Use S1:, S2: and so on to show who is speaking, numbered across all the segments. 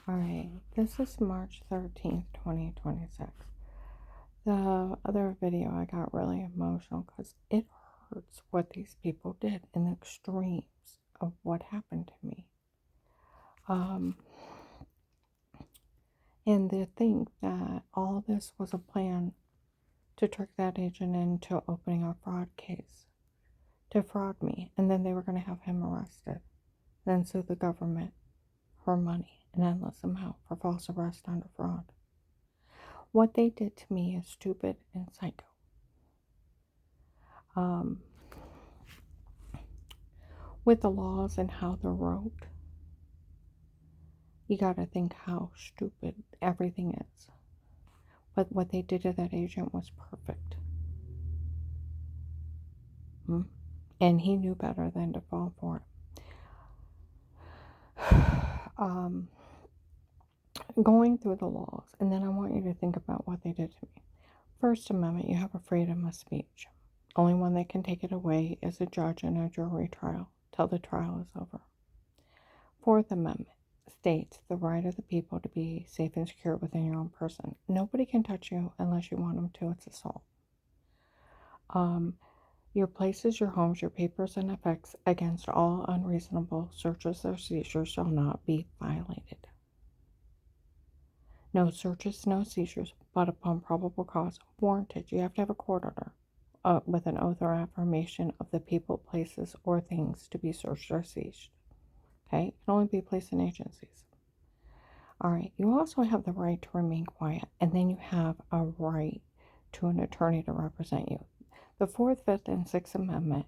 S1: Alright, this is March 13th, 2026. The other video, I got really emotional because it hurts what these people did in the extremes of what happened to me. Um, and to think that all this was a plan to trick that agent into opening a fraud case, to fraud me, and then they were going to have him arrested, then sue the government for money, an endless amount for false arrest under fraud. What they did to me is stupid and psycho. Um, with the laws and how they're wrote, you got to think how stupid everything is. But what they did to that agent was perfect. And he knew better than to fall for it. Going through the laws, and then I want you to think about what they did to me. First Amendment, you have a freedom of speech. Only one that can take it away is a judge in a jury trial till the trial is over. Fourth Amendment states the right of the people to be safe and secure within your own person. Nobody can touch you unless you want them to. It's assault. Your places, your homes, your papers, and effects against all unreasonable searches or seizures shall not be violated. No searches, no seizures, but upon probable cause warranted. You have to have a court order with an oath or affirmation of the people, places, or things to be searched or seized. Okay? It can only be placed in agencies. All right. You also have the right to remain quiet, and then you have a right to an attorney to represent you. The Fourth, Fifth, and Sixth Amendment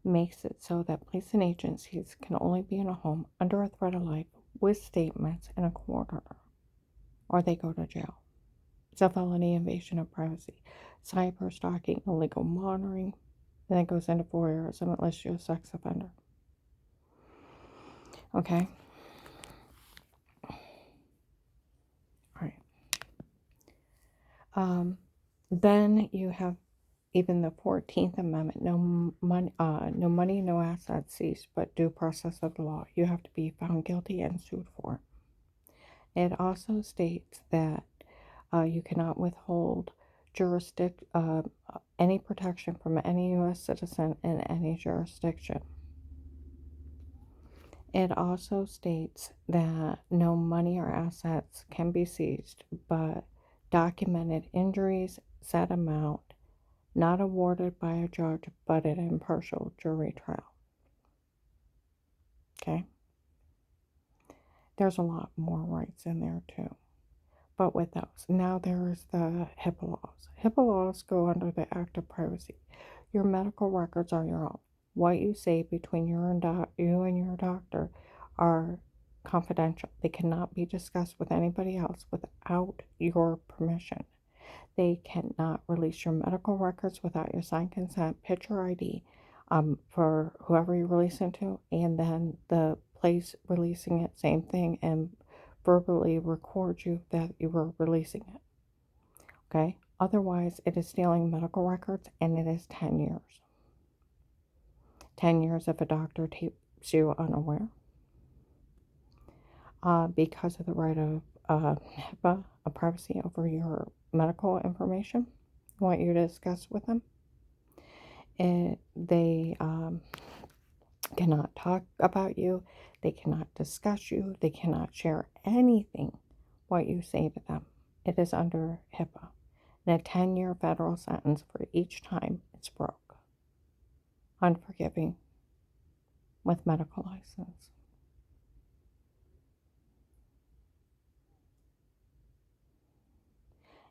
S1: makes it so that police and agencies can only be in a home under a threat of life with statements and a court order, or they go to jail. It's a felony invasion of privacy, cyber stalking, illegal monitoring, and it goes into voyeurism unless you're a sex offender. Okay? All right. Then you have even the 14th Amendment, no money, no assets seized, but due process of the law. You have to be found guilty and sued for it. It also states that you cannot withhold any protection from any U.S. citizen in any jurisdiction. It also states that no money or assets can be seized, but documented injuries, set amount, not awarded by a judge, but an impartial jury trial. Okay? There's a lot more rights in there too. But with those, now there's the HIPAA laws. HIPAA laws go under the Act of Privacy. Your medical records are your own. What you say between you and your doctor are confidential. They cannot be discussed with anybody else without your permission. They cannot release your medical records without your signed consent, picture ID, for whoever you release it to, and then the place releasing it, same thing, and verbally record you that you were releasing it. Okay? Otherwise, it is stealing medical records, and it is 10 years. 10 years if a doctor tapes you unaware. Because of the right of HIPAA, a privacy over your medical information, I want you to discuss with them. They cannot talk about you. They cannot discuss you. They cannot share anything what you say to them. It is under HIPAA. And a 10-year federal sentence for each time it's broke. Unforgiving with medical license.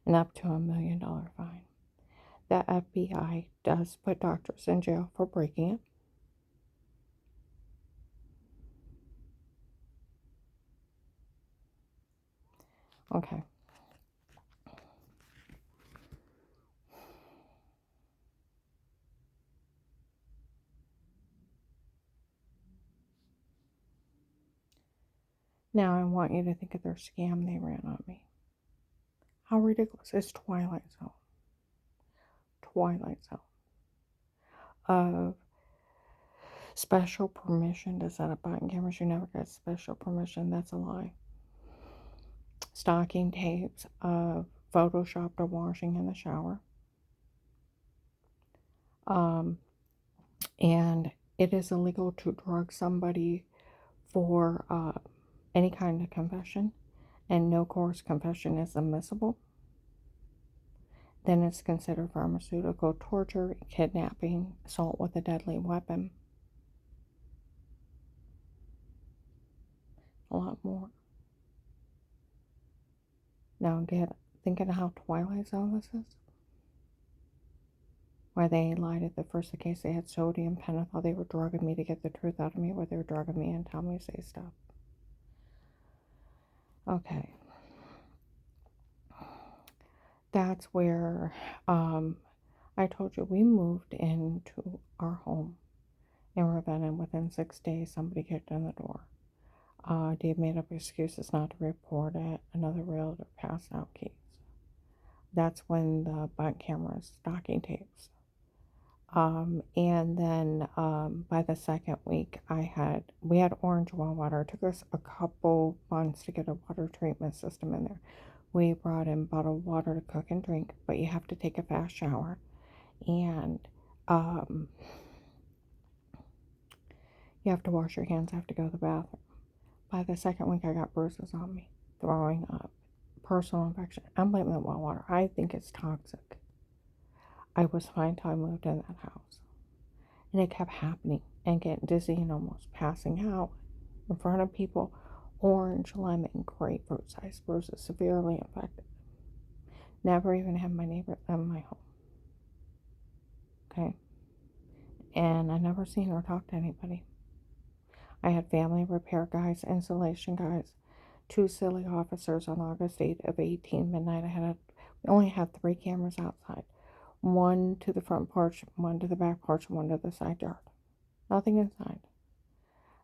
S1: And up to $1 million fine. The FBI does put doctors in jail for breaking it. Okay. Now I want you to think of their scam they ran on me. How ridiculous. It's Twilight Zone. Twilight Zone. Of special permission to set up button cameras. You never get special permission. That's a lie. stocking tapes of photoshopped a washing in the shower. And it is illegal to drug somebody for any kind of confession, and no coerced confession is admissible. Then it's considered pharmaceutical torture, kidnapping, assault with a deadly weapon, a lot more. Now get thinking how Twilight Zone this is, where they lied at the first case. They had sodium pentothal. They were drugging me to get the truth out of me, where they were drugging me and telling me to say stuff. Okay. That's where I told you we moved into our home in Ravenna, and within 6 days somebody kicked in the door. Dave made up excuses not to report it. Another realtor passed out keys. That's when the butt cameras, stocking tapes. And then by the second week, we had orange well water. It took us a couple months to get a water treatment system in there. We brought in bottled water to cook and drink, but you have to take a fast shower. And you have to wash your hands after you go to the bathroom. By the second week, I got bruises on me, throwing up, personal infection. I'm blaming the well water. I think it's toxic. I was fine until I moved in that house. And it kept happening, and getting dizzy and almost passing out in front of people. Orange, lemon, grapefruit sized bruises, severely infected. Never even had my neighbor in my home. Okay? And I never seen her talk to anybody. I had family repair guys, insulation guys, 2 silly officers on August 8th of 18 midnight. We only had 3 cameras outside. 1 to the front porch, 1 to the back porch, and 1 to the side yard. Nothing inside.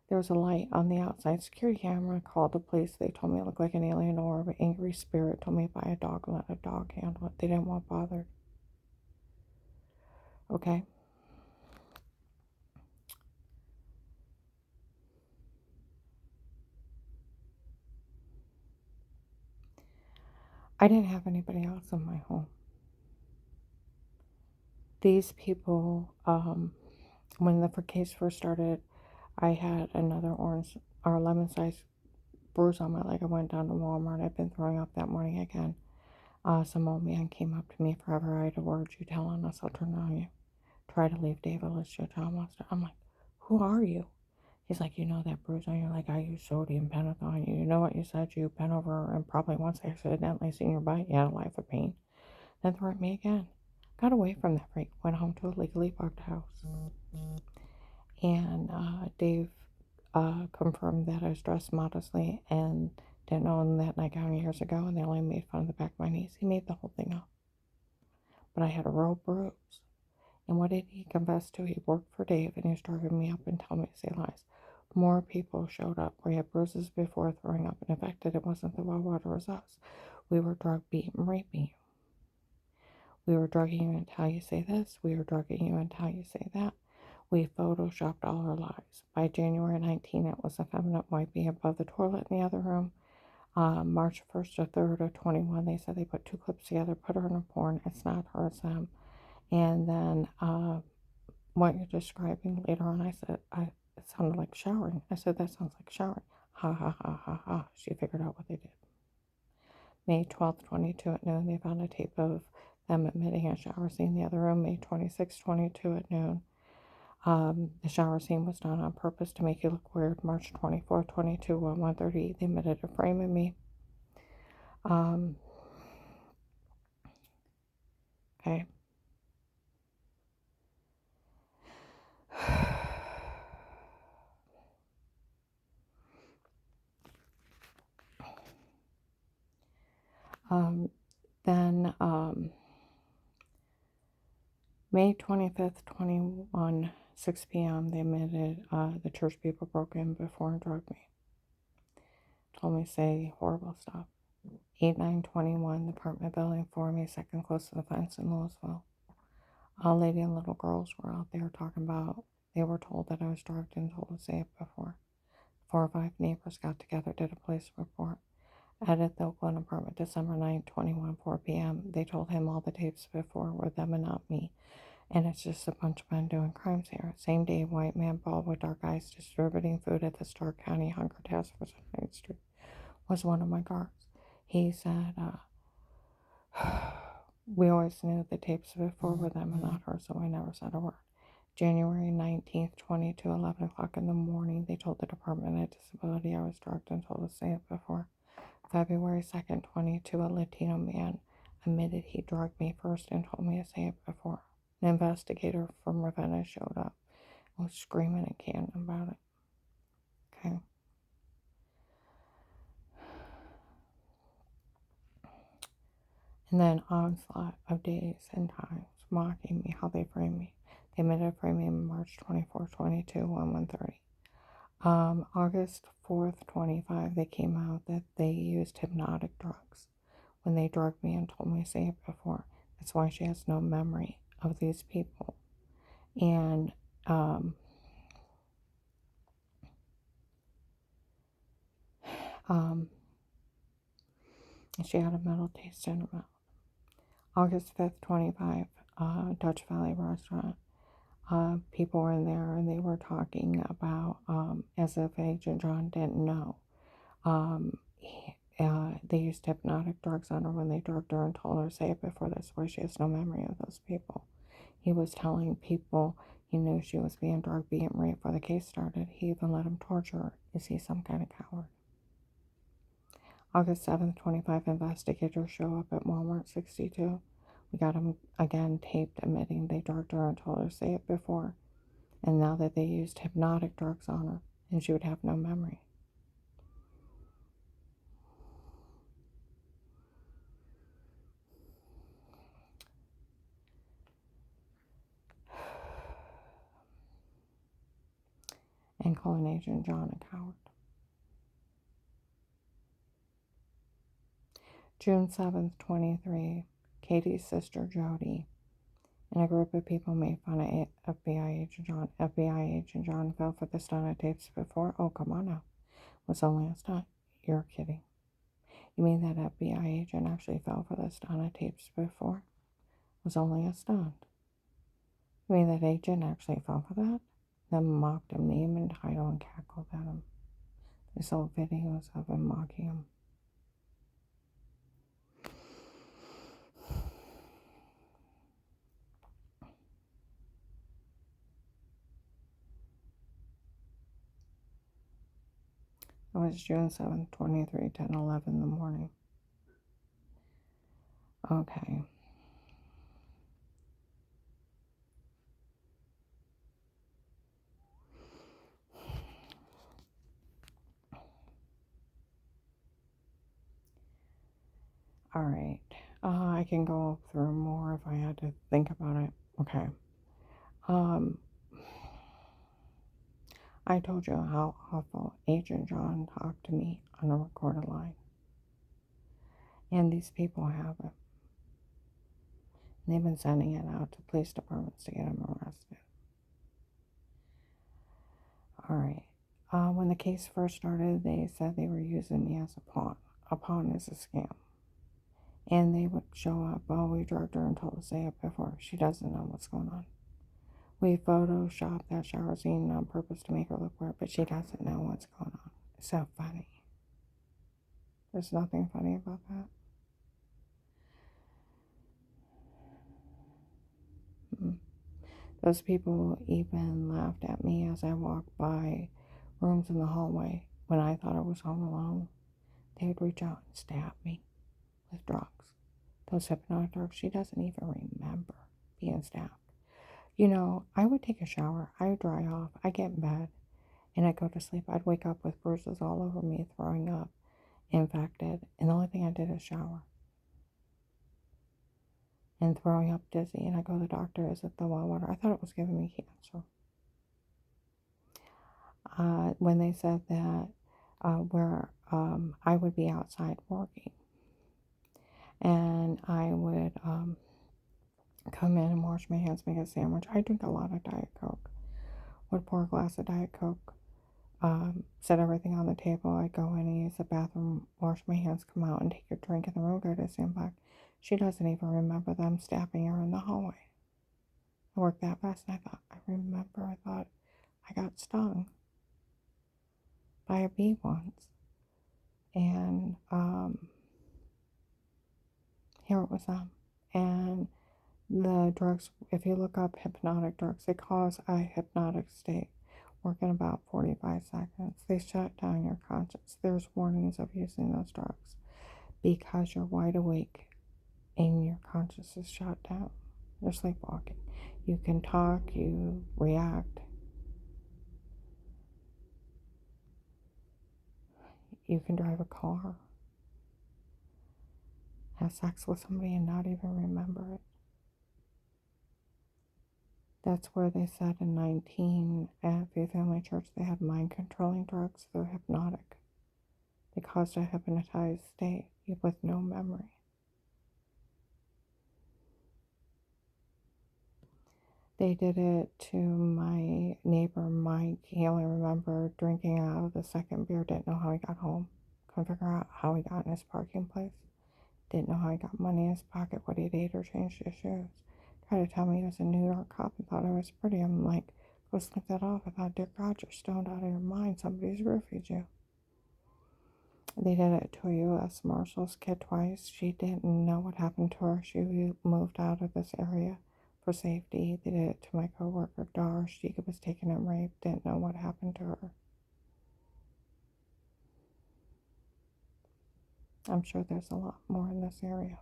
S1: There was a light on the outside security camera. I called the police. They told me it looked like an alien orb. An angry spirit told me if I had a dog, let a dog handle it. They didn't want bothered. Okay? I didn't have anybody else in my home. These people, when the case first started, I had another orange or lemon sized bruise on my leg. I went down to Walmart. I've been throwing up that morning again. Some old man came up to me forever. I had a word, you tell on us, I'll turn it on you. Try to leave David, let's your child monster. I'm like, who are you? He's like, you know that bruise on your leg? I used sodium pentothal on you. You know what you said? You bent over and probably once accidentally seen your bite. You had a life of pain. Then threatened me again. Got away from that freak. Went home to a legally bugged house. And Dave confirmed that I was dressed modestly and didn't own that nightgown years ago, and they only made fun of the back of my knees. He made the whole thing up. But I had a real bruise. And what did he confess to? He worked for Dave, and he was drugging me up and telling me to say lies. More people showed up. We had bruises before throwing up and infected. It wasn't the well water, it was us. We were drug, beat, and raping you. We were drugging you until you say this. We were drugging you until you say that. We photoshopped all our lives. By January 19, it was effeminate wiping above the toilet in the other room. March 1st or 3rd or 21, they said they put 2 clips together, put her in a porn. It's not her, it's them. And then what you're describing later on, I said, it sounded like showering. I said, that sounds like showering. Ha ha ha ha ha. She figured out what they did. May 12th, 22 at noon, they found a tape of them admitting a shower scene in the other room. May 26th, 22 at noon. The shower scene was done on purpose to make you look weird. March 24th, 22 at 1:30, they admitted a frame in me. Okay. Then May 25th, 21, 6 p.m., they admitted the church people broke in before and drugged me. Told me to say horrible stuff. 8/9/21, the apartment building for me, second close to the fence in Louisville. A lady and little girls were out there talking about, they were told that I was drugged and told to say it before. 4 or 5 neighbors got together, did a police report. Edit the Oakland apartment, December 9th, 21, 4 p.m. They told him all the tapes before were them and not me. And it's just a bunch of men doing crimes here. Same day, white man bald with dark eyes distributing food at the Stark County Hunger Task Force on 9th Street was one of my guards. He said, we always knew the tapes before were them and not her, so I never said a word. January 19th, 22, 11 o'clock in the morning, they told the Department of Disability I was drugged and told to say it before. February 2nd, 22, a Latino man admitted he drugged me first and told me to say it before. An investigator from Ravenna showed up and was screaming and canting about it. Okay. And then onslaught of days and times mocking me, how they framed me. They admitted to framing me March 24th, 22, 1:30. August 4th, 25, they came out that they used hypnotic drugs when they drugged me and told me to say it before. That's why she has no memory of these people. And she had a metal taste in her mouth. August 5th, 25, Dutch Valley Restaurant. People were in there and they were talking about, as if Agent John didn't know. They used hypnotic drugs on her when they drugged her and told her to say it before. That's why she has no memory of those people. He was telling people he knew she was being drugged, being raped before the case started. He even let him torture her. Is he some kind of coward? August 7th, 25, investigators show up at Walmart 62. We got him again taped admitting they drugged her and told her to say it before. And now that they used hypnotic drugs on her, and she would have no memory. And calling Agent John a coward. June 7th, 23, Katie's sister Jody and a group of people made fun of FBI Agent John. FBI Agent John fell for the stunt of tapes before? Oh, come on now. Was only a stunt. You're kidding. You mean that FBI agent actually fell for the stunt of tapes before? Was only a stunt. You mean that agent actually fell for that? Then mocked him, name and title, and cackled at him. They saw videos of him mocking him. It was June 7th, 23, 10, 11 in the morning. Okay. All right. I can go through more if I had to think about it. Okay. I told you how awful Agent John talked to me on a recorded line. And these people have it. And they've been sending it out to police departments to get him arrested. All right. When the case first started, they said they were using me as a pawn. A pawn is a scam. And they would show up, oh, we drugged her and told her to say it before. She doesn't know what's going on. We photoshopped that shower scene on purpose to make her look weird, but she doesn't know what's going on. It's so funny. There's nothing funny about that. Those people even laughed at me as I walked by rooms in the hallway when I thought I was home alone. They would reach out and stab me with drugs. Those hypnotic drugs, she doesn't even remember being stabbed. You know, I would take a shower, I would dry off, I get in bed, and I'd go to sleep. I'd wake up with bruises all over me, throwing up, infected, and the only thing I did is shower. And throwing up dizzy, and I go to the doctor, is it the well water? I thought it was giving me cancer. When they said that I would be outside working, and I would come in and wash my hands, make a sandwich. I drink a lot of Diet Coke. Would pour a glass of Diet Coke set everything on the table. I go in and use the bathroom, wash my hands, come out and take a drink in the room, go to stand back. She doesn't even remember them stabbing her in the hallway. I worked that fast and I thought I got stung by a bee once. And here it was them. And the drugs, if you look up hypnotic drugs, they cause a hypnotic state. Work in about 45 seconds. They shut down your conscience. There's warnings of using those drugs because you're wide awake and your conscience is shut down. You're sleepwalking. You can talk, you react. You can drive a car, have sex with somebody and not even remember it. That's where they said in 19 at Faith Family Church they had mind-controlling drugs. They're hypnotic. They caused a hypnotized state with no memory. They did it to my neighbor Mike. He only remembered drinking out of the second beer, didn't know how he got home. Couldn't figure out how he got in his parking place. Didn't know how he got money in his pocket, what he'd ate or changed his shoes. Tried to tell me he was a New York cop and thought I was pretty. I'm like, go slip that off. I thought, Dick Rogers, stoned out of your mind. Somebody's roofied you. They did it to a U.S. Marshals kid twice. She didn't know what happened to her. She moved out of this area for safety. They did it to my coworker, Dar. She was taken and raped. Didn't know what happened to her. I'm sure there's a lot more in this area.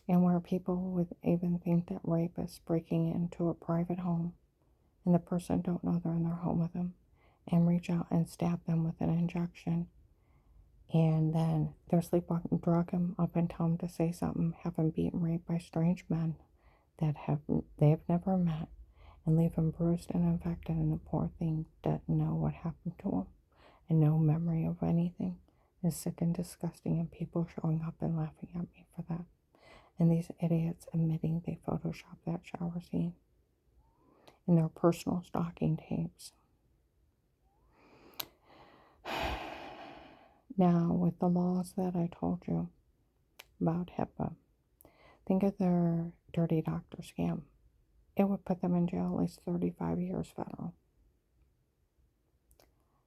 S1: And where people would even think that rape is breaking into a private home and the person don't know they're in their home with them and reach out and stab them with an injection. And then they're sleepwalking, drug them up and tell them to say something, have them beaten, raped by strange men that they have never met and leave them bruised and infected, and the poor thing doesn't know what happened to them and no memory of anything. It's sick and disgusting, and people showing up and laughing at me for that. And these idiots admitting they photoshopped that shower scene in their personal stalking tapes. Now, with the laws that I told you about HIPAA, think of their dirty doctor scam. It would put them in jail at least 35 years federal.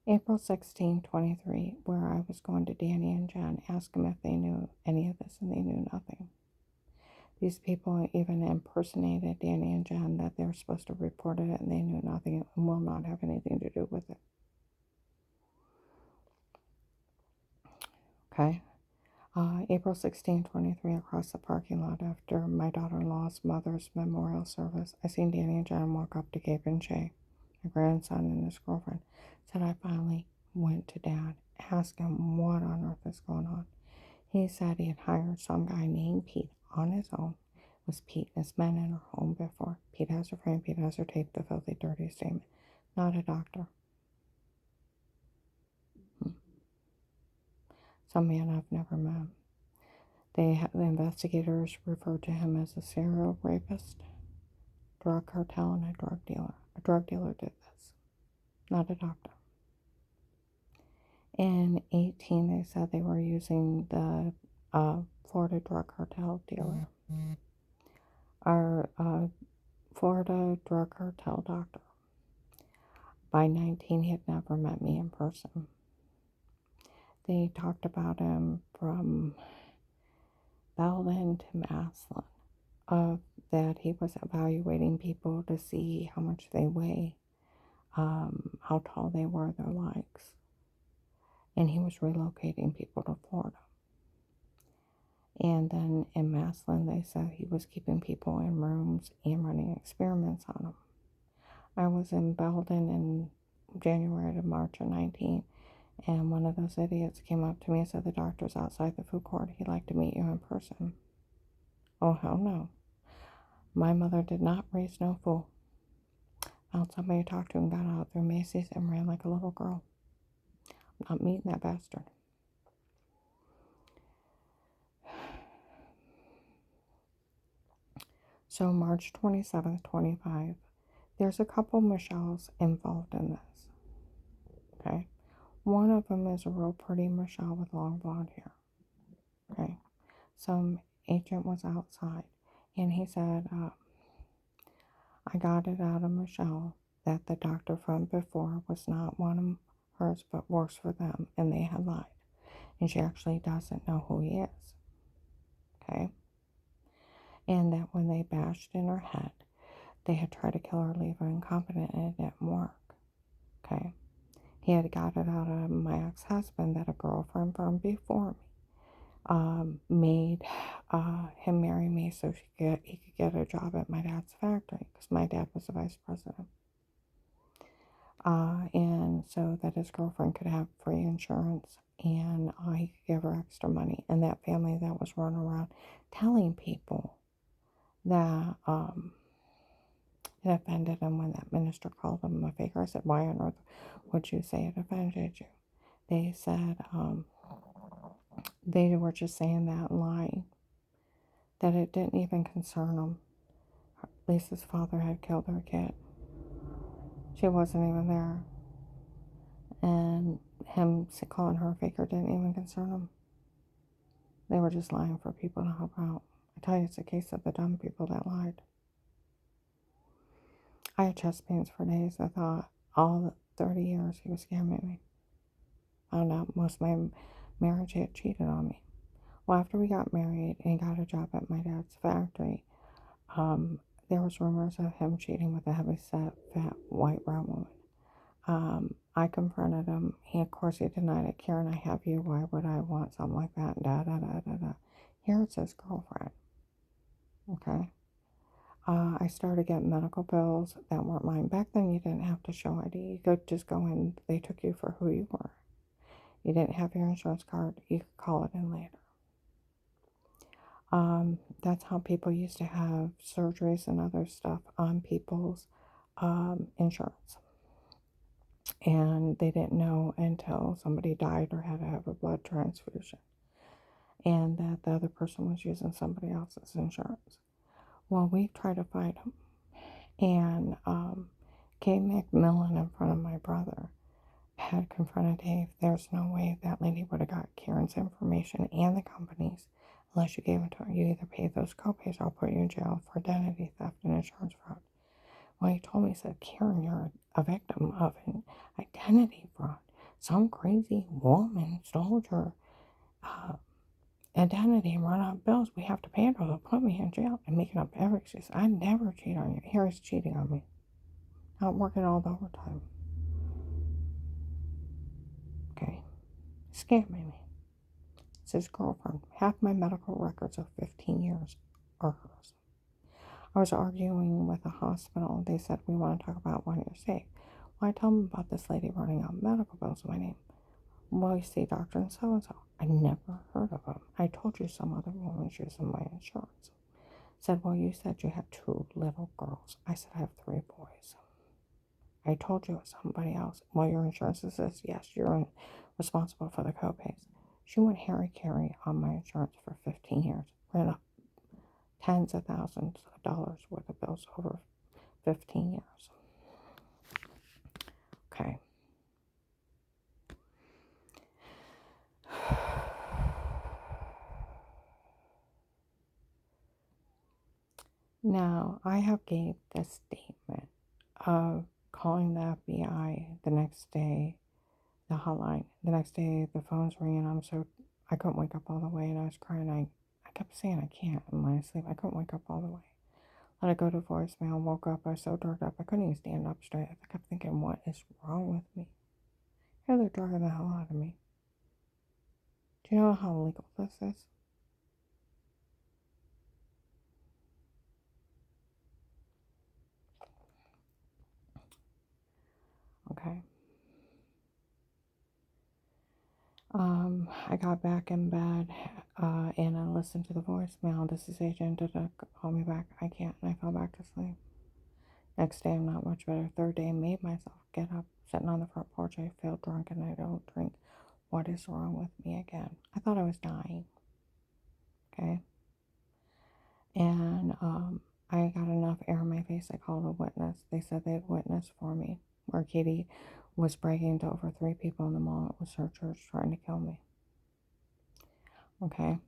S1: April 16, 23, where I was going to Danny and Jen, ask them if they knew any of this, and they knew nothing. These people even impersonated Danny and Jen that they were supposed to report it, and they knew nothing and will not have anything to do with it. Okay? April 16, 23, across the parking lot after my daughter-in-law's mother's memorial service, I seen Danny and Jen walk up to Gabe and Shay, my grandson and his girlfriend. Said I finally went to Dad, asked him what on earth is going on. He said he had hired some guy named Pete on his own. It was Pete and his men in her home before. Pete has her frame, Pete has her tape, the filthy, dirty statement. Not a doctor. Some man I've never met. The investigators referred to him as a serial rapist, drug cartel, and a drug dealer. A drug dealer did this, not a doctor. In 18, they said they were using the Florida drug cartel dealer. Our Florida drug cartel doctor. By 19, he had never met me in person. They talked about him from Belden to Maslin, that he was evaluating people to see how much they weigh, how tall they were, their legs. And he was relocating people to Florida. And then in Maslin, they said he was keeping people in rooms and running experiments on them. I was in Belden in January to March of 19, and one of those idiots came up to me and said, the doctor's outside the food court. He'd like to meet you in person. Oh, hell no. My mother did not raise no fool. Found somebody to talk to and got out through Macy's and ran like a little girl. I'm not meeting that bastard. So March 27th, 25, there's a couple Michelles involved in this, okay? One of them is a real pretty Michelle with long blonde hair, okay? Some agent was outside, and he said, I got it out of Michelle that the doctor from before was not one of hers, but works for them, and they had lied. And she actually doesn't know who he is, okay? And that when they bashed in her head, they had tried to kill her, leave her incompetent, and it didn't work, okay? He had got it out of my ex-husband that a girlfriend from before me made him marry me so he could get a job at my dad's factory, because my dad was the vice president. And so that his girlfriend could have free insurance, and he could give her extra money. And that family that was running around telling people that it offended him when that minister called him a faker. I said, why on earth would you say it offended you? They said they were just saying that and lying, that it didn't even concern them. Lisa's father had killed her kid. She wasn't even there. And him calling her a faker didn't even concern them. They were just lying for people to help out. I tell you, it's a case of the dumb people that lied. I had chest pains for days. I thought all the 30 years he was scamming me. Found out most of my marriage he had cheated on me. Well, after we got married and he got a job at my dad's factory, there was rumors of him cheating with a heavy-set, fat, white, brown woman. I confronted him. Of course, he denied it. Karen, I have you. Why would I want something like that? Da, da, da, da, da. Here it's his girlfriend. Okay. I started getting medical bills that weren't mine. Back then, you didn't have to show ID. You could just go in. They took you for who you were. You didn't have your insurance card. You could call it in later. That's how people used to have surgeries and other stuff on people's insurance. And they didn't know until somebody died or had to have a blood transfusion, and that the other person was using somebody else's insurance. Well, we tried to fight him. And Kay McMillan, in front of my brother, had confronted Dave. There's no way that lady would have got Karen's information and the company's unless you gave it to her. You either pay those copays or I'll put you in jail for identity theft and insurance fraud. Well, he told me, he said, Karen, you're a victim of an identity fraud. Some crazy woman stole your identity and run out bills. We have to pay it or they'll put me in jail. And making up every excuse. I never cheat on you. Here he's cheating on me. Not working all the overtime. Okay. Scamming me. It's his girlfriend. Half my medical records of 15 years are hers. I was arguing with a hospital. They said, we want to talk about when you're safe. Well, I tell them about this lady running out medical bills in my name. Well, you see, Dr. and so-and-so. I never heard of him. I told you some other woman's using my insurance. Said, well, you said you had 2 little girls. I said, I have 3 boys. I told you it was somebody else. Well, your insurance says, yes, you're responsible for the copays. She went Harry-carry on my insurance for 15 years. Ran up tens of thousands of dollars worth of bills over 15 years. Okay. Now, I have gave this statement of calling the FBI the next day, the hotline. The next day, the phone's ringing. I couldn't wake up all the way, and I was crying. I kept saying I can't in my sleep. I couldn't wake up all the way. Let it go to voicemail. Woke up. I was so drugged up. I couldn't even stand up straight. I kept thinking, what is wrong with me? Yeah, they're drugging the hell out of me. Do you know how illegal this is? Okay. I got back in bed, and I listened to the voicemail. This is Agent. Call me back. I can't. And I fell back to sleep. Next day, I'm not much better. Third day, I made myself get up, sitting on the front porch. I feel drunk and I don't drink. What is wrong with me again? I thought I was dying. Okay. And I got enough air in my face. I called a witness. They said they'd witness for me where Katie was bragging to over 3 people in the mall. It was her church trying to kill me. Okay.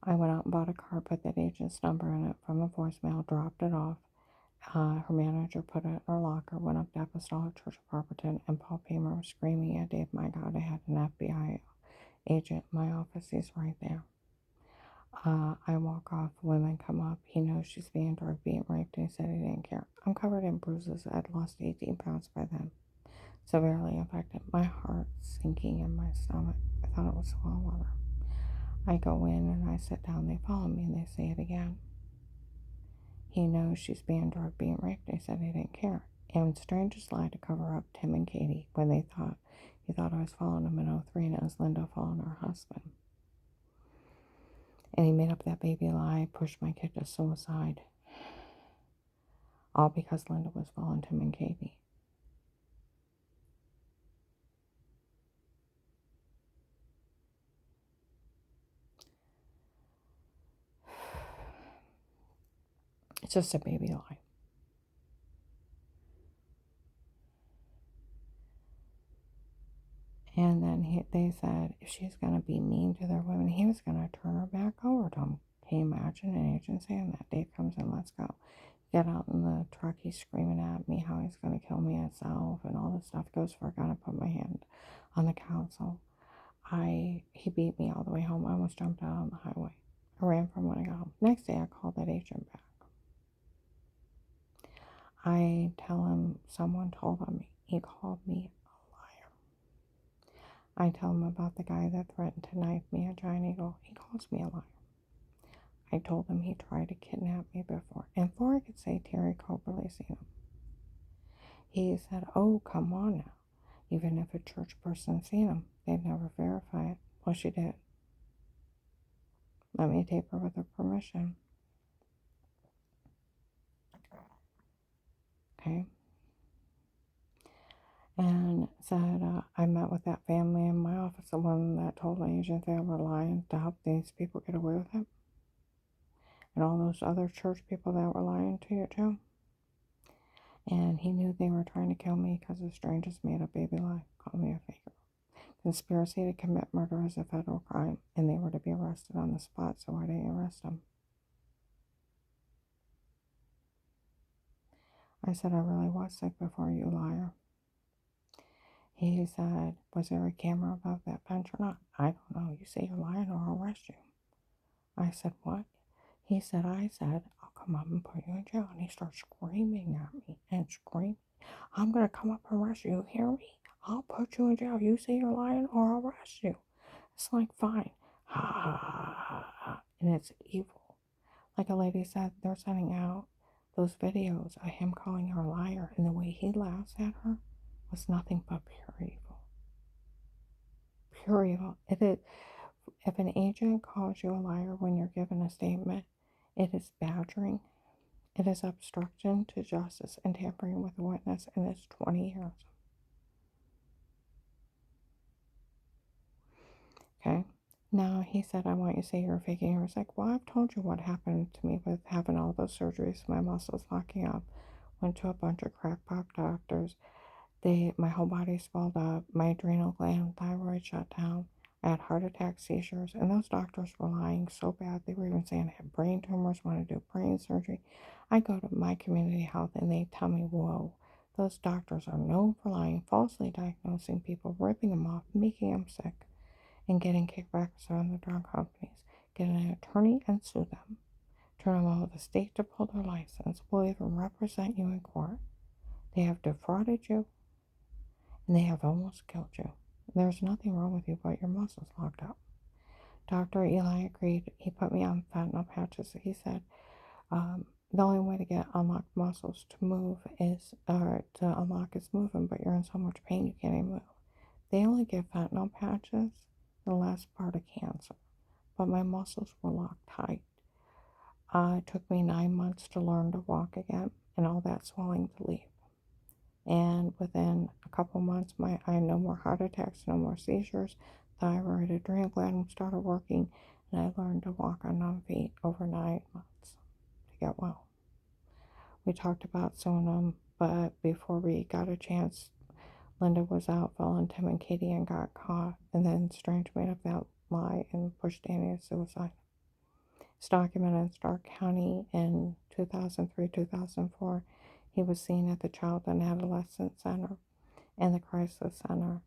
S1: I went out and bought a card, put that agent's number in it from a voicemail, dropped it off. Her manager put it in her locker, went up to Apostolic Church of Barberton, and Paul Paymer was screaming at Dave, my God, I had an FBI agent in my office. He's right there. I walk off, women come up. He knows she's being drugged, being raped, and he said he didn't care. I'm covered in bruises. I'd lost 18 pounds by then. Severely affected. My heart sinking in my stomach. I thought it was swell water. I go in and I sit down. They follow me and they say it again. He knows she's being drugged, being raped. They said he didn't care. And strangers lied to cover up Tim and Katie when he thought I was following him in 03 and it was Linda following her husband. And he made up that baby lie, pushed my kid to suicide. All because Linda was following Tim and Katie. It's just a baby lie. And then they said if she's going to be mean to their women, he was going to turn her back over to them. Can you imagine an agent saying that? Dave comes in, let's go. Get out in the truck, he's screaming at me how he's going to kill me himself and all this stuff. Goes for a gun. I put my hand on the console. He beat me all the way home. I almost jumped out on the highway. I ran from when I got home. Next day, I called that agent back. I tell him someone told on me. He called me a liar. I tell him about the guy that threatened to knife me at Giant Eagle. He calls me a liar. I told him he tried to kidnap me before. And before I could say Terry Coberly seen him, he said, oh, come on now. Even if a church person seen him, they'd never verify it. Well, she did. Let me tape her with her permission. Okay. And said, I met with that family in my office, the one that told my agent they were lying to help these people get away with it. And all those other church people that were lying to you too. And he knew they were trying to kill me because the strangers made a baby lie, called me a faker. Conspiracy to commit murder is a federal crime, and they were to be arrested on the spot, so why didn't you arrest them? I said, I really was sick before, you liar. He said, was there a camera above that bench or not? I don't know. You say you're lying or I'll arrest you. I said, what? He said, I'll come up and put you in jail. And he starts screaming at me and screaming. I'm going to come up and arrest you. You hear me? I'll put you in jail. You say you're lying or I'll arrest you. It's like, fine. Ha, ha, ha, ha, ha. And it's evil. Like a lady said, they're sending out those videos of him calling her a liar. And the way he laughs at her was nothing but pure evil. Pure evil. If an agent calls you a liar when you're given a statement, it is badgering. It is obstruction to justice and tampering with a witness, and it's 20 years. Okay? Now, he said, I want you to say you're faking. I was like, well, I've told you what happened to me with having all those surgeries, my muscles locking up. Went to a bunch of crackpot doctors. My whole body swelled up. My adrenal gland, thyroid shut down. I had heart attacks, seizures, and those doctors were lying so bad. They were even saying I had brain tumors, wanted to do brain surgery. I go to my community health and they tell me, whoa, those doctors are known for lying, falsely diagnosing people, ripping them off, making them sick, and getting kickbacks from the drug companies. Get an attorney and sue them. Turn them over to the state to pull their license. Will even represent you in court. They have defrauded you and they have almost killed you. There's nothing wrong with you but your muscles locked up. Dr. Eli agreed. He put me on fentanyl patches. He said the only way to get unlocked muscles to move is, to unlock is moving, but you're in so much pain you can't even move. They only give fentanyl patches the last part of cancer, but my muscles were locked tight. It took me 9 months to learn to walk again and all that swelling to leave. And within a couple months, I had no more heart attacks, no more seizures. Thyroid, adrenal gland started working, and I learned to walk on 9 feet over 9 months to get well. We talked about suing him, but before we got a chance, Linda was out following Tim and Katie and got caught, and then Strange made up that lie and pushed Danny to suicide. It's documented in Stark County in 2003, 2004. He was seen at the Child and Adolescent Center and the Crisis Center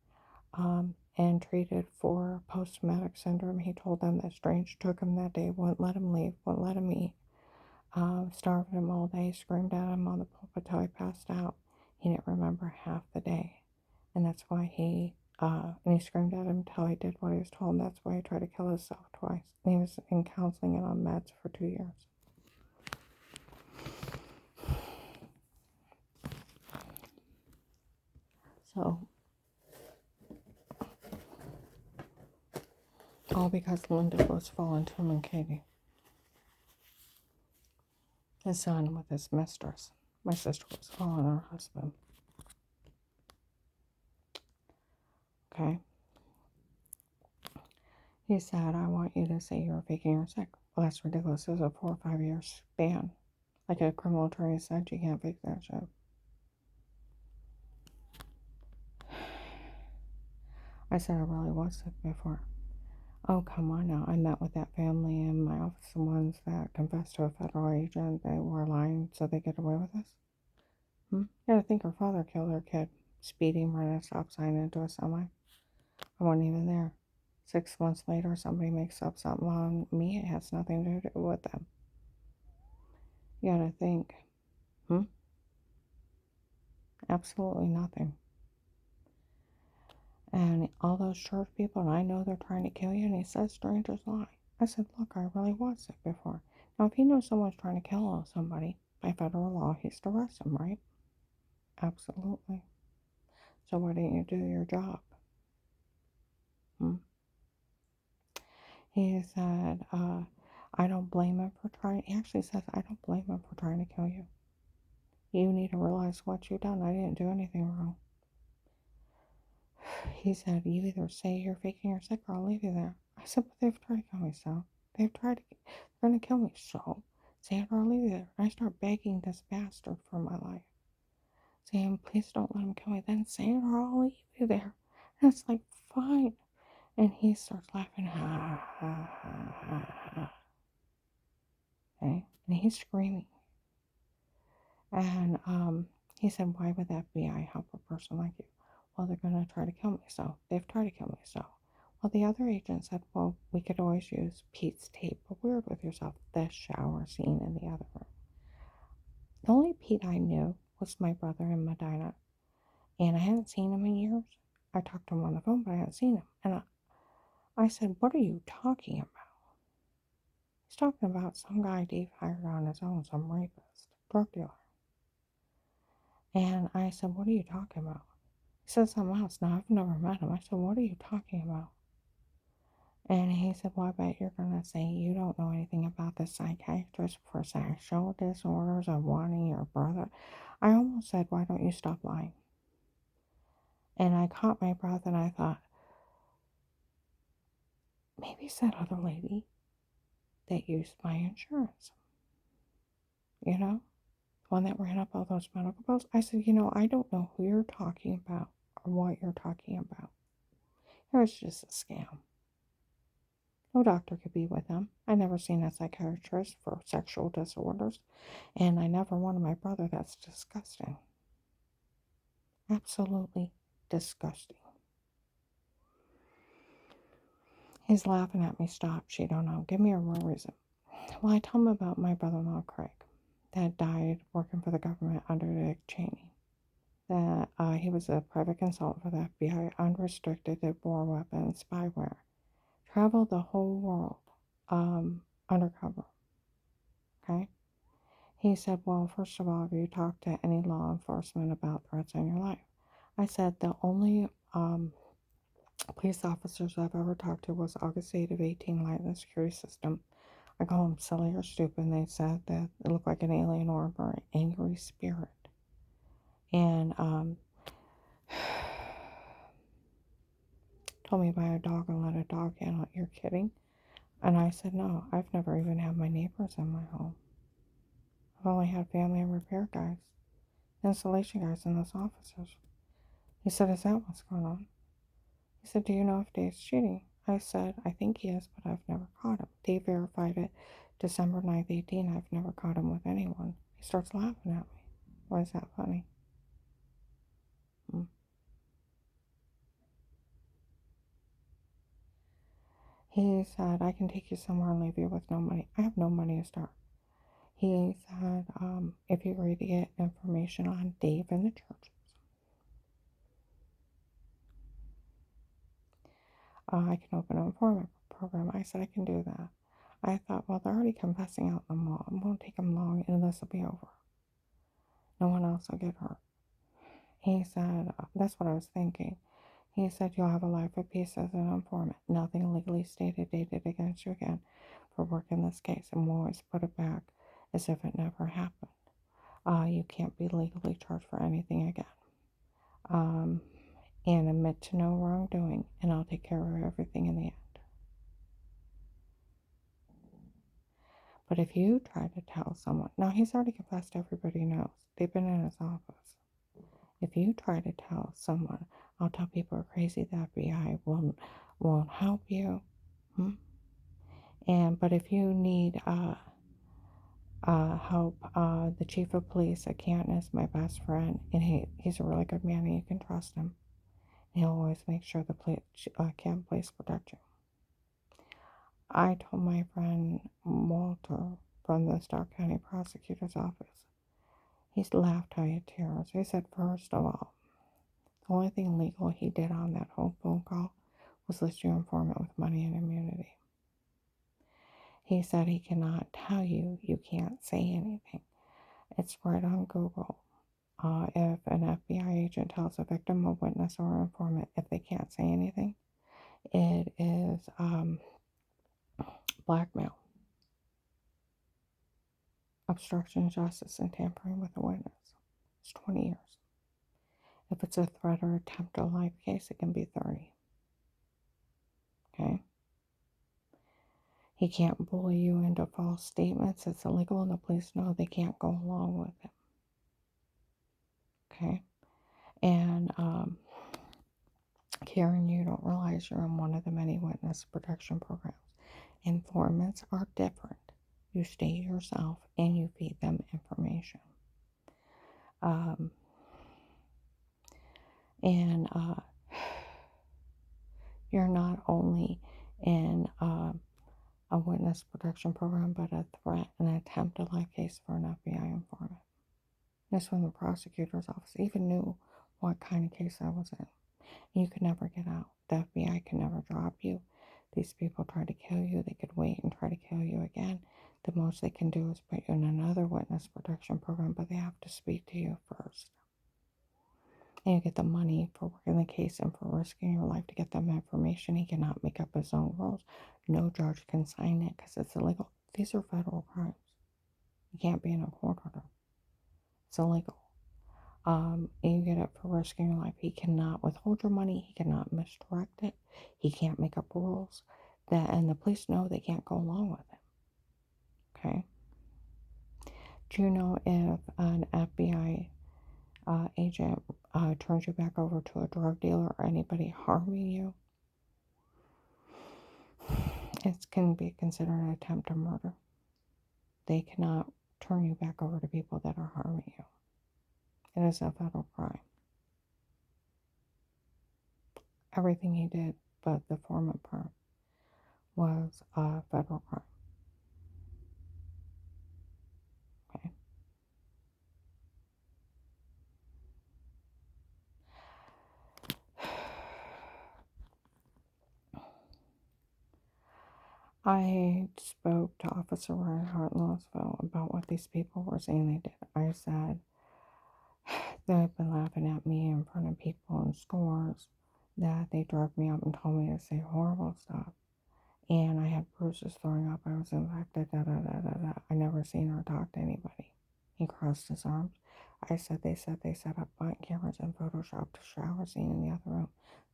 S1: and treated for post-traumatic syndrome. He told them that Strange took him that day, wouldn't let him leave, wouldn't let him eat, starved him all day, screamed at him on the pulpit till he passed out. He didn't remember half the day. And that's why and he screamed at him till he did what he was told. And that's why he tried to kill himself twice. And he was in counseling and on meds for 2 years. So, all because Linda was following Tim and Katie. His son with his mistress. My sister was following her husband. Okay? He said, I want you to say you're faking or sick. Well, that's ridiculous. There's a 4 or 5 year span. Like a criminal attorney said, you can't fake that shit. I said I really was sick before. Oh, come on now. I met with that family in my office, the ones that confessed to a federal agent they were lying so they get away with this. You gotta think her father killed her kid, speeding right at a stop sign into a semi. I wasn't even there. 6 months later, somebody makes up something on me. It has nothing to do with them. You gotta think. Absolutely nothing. And all those church people, and I know they're trying to kill you, and he says strangers lie. I said, look, I really was sick before. Now, if he knows someone's trying to kill somebody by federal law, he's to arrest them, right? Absolutely. So why didn't you do your job? He said, I don't blame him for trying. He actually says, I don't blame him for trying to kill you. You need to realize what you've done. I didn't do anything wrong. He said, you either say you're faking or sick or I'll leave you there. I said, but they've tried to kill me, so. They're going to kill me, so. Say it or I'll leave you there. I start begging this bastard for my life. Saying, please don't let him kill me. Then say it or I'll leave you there. And it's like, fine. And he starts laughing. Ha, ha, ha, ha, ha. Okay? And he's screaming. And he said, why would that be? I help a person like you. Well, they're going to try to kill me, so. They've tried to kill me, so. Well, the other agent said, well, we could always use Pete's tape. But weird with yourself, the shower scene in the other room. The only Pete I knew was my brother in Medina. And I hadn't seen him in years. I talked to him on the phone, but I hadn't seen him. And I said, what are you talking about? He's talking about some guy Dave hired on his own, some rapist, drug dealer. And I said, what are you talking about? He said something else. Now, I've never met him. I said, what are you talking about? And he said, well, I bet you're going to say you don't know anything about the psychiatrist for sexual disorders or wanting your brother. I almost said, why don't you stop lying? And I caught my breath and I thought, maybe it's that other lady that used my insurance. You know? One that ran up all those medical bills. I said, I don't know who you're talking about or what you're talking about. It was just a scam. No doctor could be with them. I never seen a psychiatrist for sexual disorders, and I never wanted my brother. That's disgusting. Absolutely disgusting. He's laughing at me. Stop. She don't know. Give me a real reason. Well, I tell him about my brother-in-law, Craig, that died working for the government under Dick Cheney. That he was a private consultant for the FBI, unrestricted, did war weapons, spyware. Traveled the whole world undercover. Okay? He said, well, first of all, have you talked to any law enforcement about threats in your life? I said, the only police officers I've ever talked to was August 8 of 18 Light in the security system. I call them silly or stupid, and they said that it looked like an alien orb or an angry spirit. And told me to buy a dog and let a dog in. You're kidding? And I said, no, I've never even had my neighbors in my home. I've only had family and repair guys, installation guys, and those officers. He said, is that what's going on? He said, do you know if Dave's cheating? I said, I think he is, but I've never caught him. Dave verified it December 9th, 18. I've never caught him with anyone. He starts laughing at me. Why is that funny? Hmm. He said, I can take you somewhere and leave you with no money. I have no money to start. He said, if you agree to get information on Dave and the churches, I can open an informant program. I said, I can do that. I thought, well, they're already confessing out in the mall. It won't take them long and this will be over. No one else will get hurt. He said, that's what I was thinking. He said, you'll have a life of peace as an informant. Nothing legally stated dated against you again for working this case, and we'll always put it back as if it never happened. You can't be legally charged for anything again. And admit to no wrongdoing, and I'll take care of everything in the end. But if you try to tell someone, now he's already confessed, everybody knows. They've been in his office. If you try to tell someone, I'll tell people are crazy, the FBI won't help you. But if you need help, the chief of police at Canton is my best friend, and he's a really good man, and you can trust him. He'll always make sure the Canton police protect you. I told my friend Walter from the Stark County Prosecutor's Office. He's laughed out of tears. He said, first of all, the only thing legal he did on that whole phone call was list your informant with money and immunity. He said he cannot tell you, you can't say anything. It's right on Google. If an FBI agent tells a victim, a witness, or an informant, if they can't say anything, it is blackmail, obstruction of justice, and tampering with a witness. It's 20 years. If it's a threat or attempt to life case, it can be 30. Okay? He can't bully you into false statements. It's illegal, and the police know they can't go along with it. Okay? And Karen, you don't realize you're in one of the many witness protection programs. Informants are different. You stay yourself and you feed them information. You're not only in a witness protection program, but a threat and attempt to life case for an FBI informant. This when the prosecutor's office even knew what kind of case I was in. You could never get out. The FBI can never drop you. These people try to kill you. They could wait and try to kill you again. The most they can do is put you in another witness protection program, but they have to speak to you first. And you get the money for working the case and for risking your life to get them information. He cannot make up his own rules. No judge can sign it because it's illegal. These are federal crimes. You can't be in a court order. It's illegal. And you get it for risking your life. He cannot withhold your money. He cannot misdirect it. He can't make up rules. And the police know they can't go along with it. Okay? Do you know if an FBI agent turns you back over to a drug dealer or anybody harming you, it can be considered an attempt to murder. They cannot turn you back over to people that are harming you. It is a federal crime. Everything he did, but the foreman part, was a federal crime. Okay. I spoke to Officer Reinhardt in Louisville about what these people were saying they did. I said they've been laughing at me in front of people in stores, that they drug me up and told me to say horrible stuff. And I had bruises throwing up. I was infected, I never seen her talk to anybody. He crossed his arms. I said they set up button cameras and photoshopped a shower scene in the other room.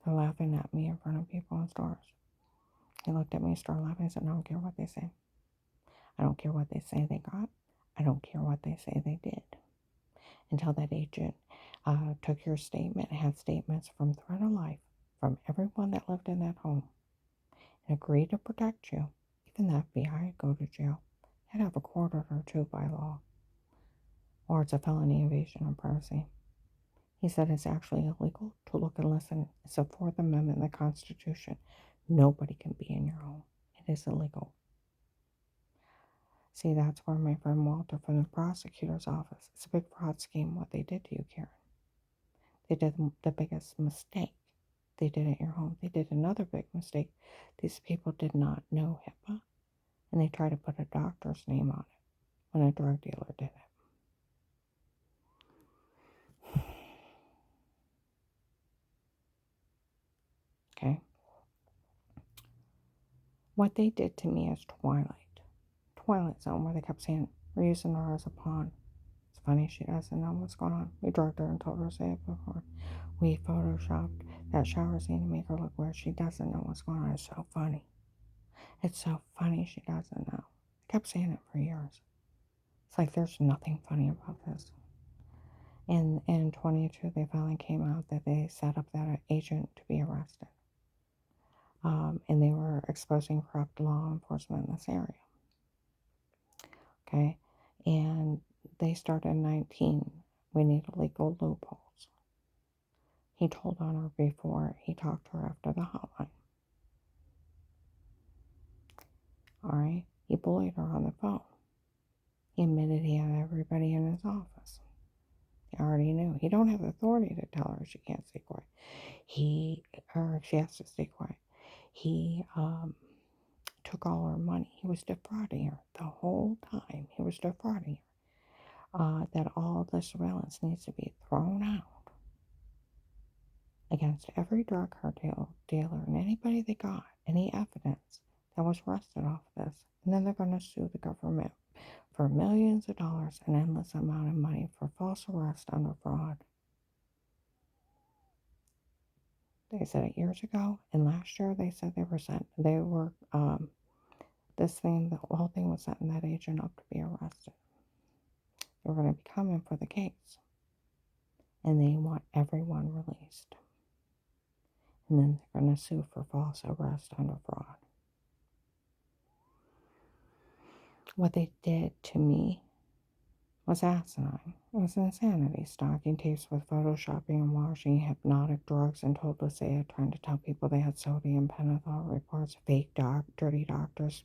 S1: They're laughing at me in front of people in stores. He looked at me and started laughing. I said, I don't care what they say. I don't care what they say they got. I don't care what they say they did. Until that agent took your statement, had statements from Threat of Life, from everyone that lived in that home, and agreed to protect you. Even the FBI would go to jail. They'd have a court order too by law. Or it's a felony invasion of privacy. He said it's actually illegal to look and listen. It's a Fourth Amendment in the Constitution. Nobody can be in your home. It is illegal. See, that's where my friend Walter from the prosecutor's office, it's a big fraud scheme what they did to you, Karen. They did the biggest mistake. They did at your home. They did another big mistake. These people did not know HIPAA, and they tried to put a doctor's name on it when a drug dealer did it. Okay? What they did to me is Twilight Zone, where they kept saying, we're using her as a pawn. It's funny she doesn't know what's going on. We drugged her and told her to say it before. We photoshopped that shower scene to make her look weird. She doesn't know what's going on. It's so funny. It's so funny she doesn't know. I kept saying it for years. It's like there's nothing funny about this. And in 22, they finally came out that they set up that agent to be arrested. And they were exposing corrupt law enforcement in this area. Okay? And they started in 19. We need legal loopholes. He told on her before he talked to her after the hotline. All right? He bullied her on the phone. He admitted he had everybody in his office. He already knew. He don't have authority to tell her she can't stay quiet. She has to stay quiet. He took all her money. He was defrauding her the whole time. He was defrauding her. That all the surveillance needs to be thrown out against every drug cartel dealer and anybody they got, any evidence that was arrested off this. And then they're going to sue the government for millions of dollars, an endless amount of money for false arrest under fraud. They said it years ago, and last year they said the whole thing was setting that agent up to be arrested. They were going to be coming for the case, and they want everyone released. And then they're going to sue for false arrest under fraud. What they did to me was asinine. It was insanity. Stocking tapes with photoshopping and washing hypnotic drugs and told to say it, trying to tell people they had sodium pentothal reports, dirty doctors,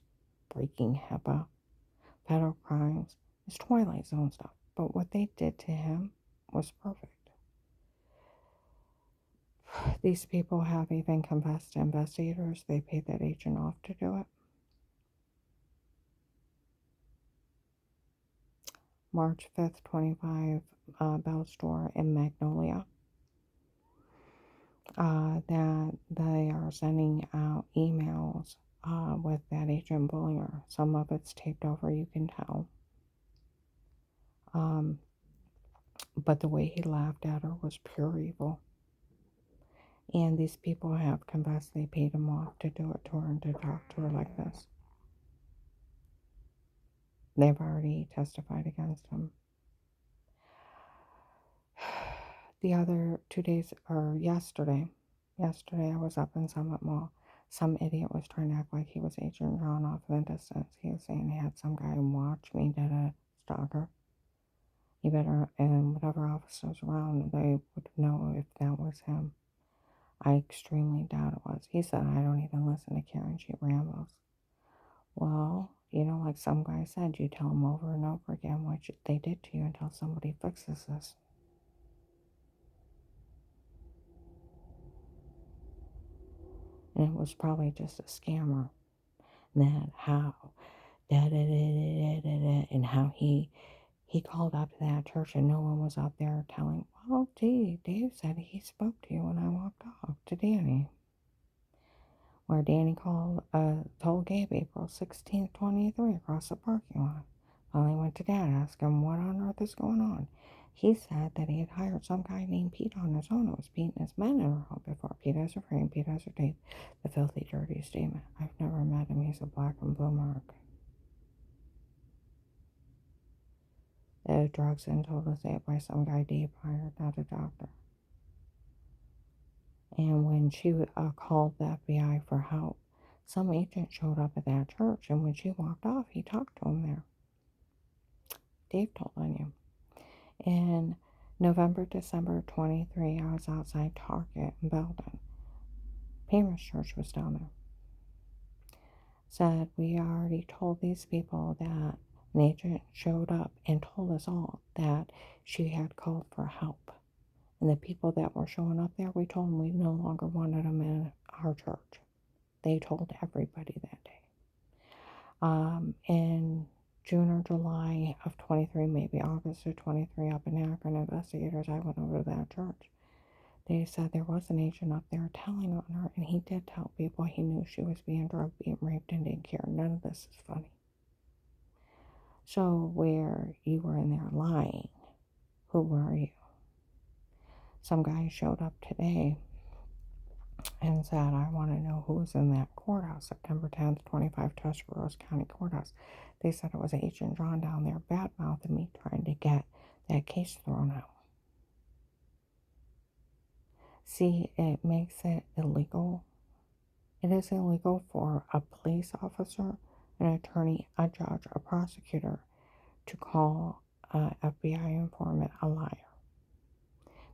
S1: breaking HIPAA, federal crimes. It's Twilight Zone stuff. But what they did to him was perfect. These people have even confessed to investigators. They paid that agent off to do it. March 5th, 25, Bell Store in Magnolia. That they are sending out emails with that agent bullying her. Some of it's taped over, you can tell. But the way he laughed at her was pure evil. And these people have confessed they paid him off to do it to her and to talk to her like this. They've already testified against him. The other 2 days, or yesterday I was up in Summit Mall. Some idiot was trying to act like he was Agent John off in the distance. He was saying he had some guy watch me, did a stalker. You better, and whatever officers around, they would know if that was him. I extremely doubt it was. He said, I don't even listen to Karen, she rambles. Well, like some guy said, you tell them over and over again what they did to you until somebody fixes this. And it was probably just a scammer. And and how he called up to that church and no one was out there telling, well, gee, Dave said he spoke to you when I walked off to Danny. Where Danny told Gabe April 16th, 23 across the parking lot. Finally went to Dad, asked him what on earth is going on. He said that he had hired some guy named Pete on his own who was beating his men in her home before. Pete has a frame, Pete has a tape. The filthy, dirty statement. I've never met him. He's a black and blue mark. The drugs and told us that by some guy Dave hired, not a doctor. And when she called the FBI for help, some agent showed up at that church, and when she walked off, he talked to him there. Dave told on you. In November, December 23, I was outside Target in Belden. Paymer's Church was down there. Said, we already told these people that an agent showed up and told us all that she had called for help. And the people that were showing up there, we told them we no longer wanted them in our church. They told everybody that day. In June or July of 23, maybe August of 23, up in Akron, investigators, I went over to that church. They said there was an agent up there telling on her, and he did tell people he knew she was being drugged, being raped, and didn't care. None of this is funny. So where you were in there lying, who were you? Some guy showed up today and said, I want to know who was in that courthouse, September 10th, 25, Tuscarawas County Courthouse. They said it was Agent John down there bad-mouthing me, trying to get that case thrown out. See, it makes it illegal. It is illegal for a police officer, an attorney, a judge, a prosecutor to call an FBI informant a liar.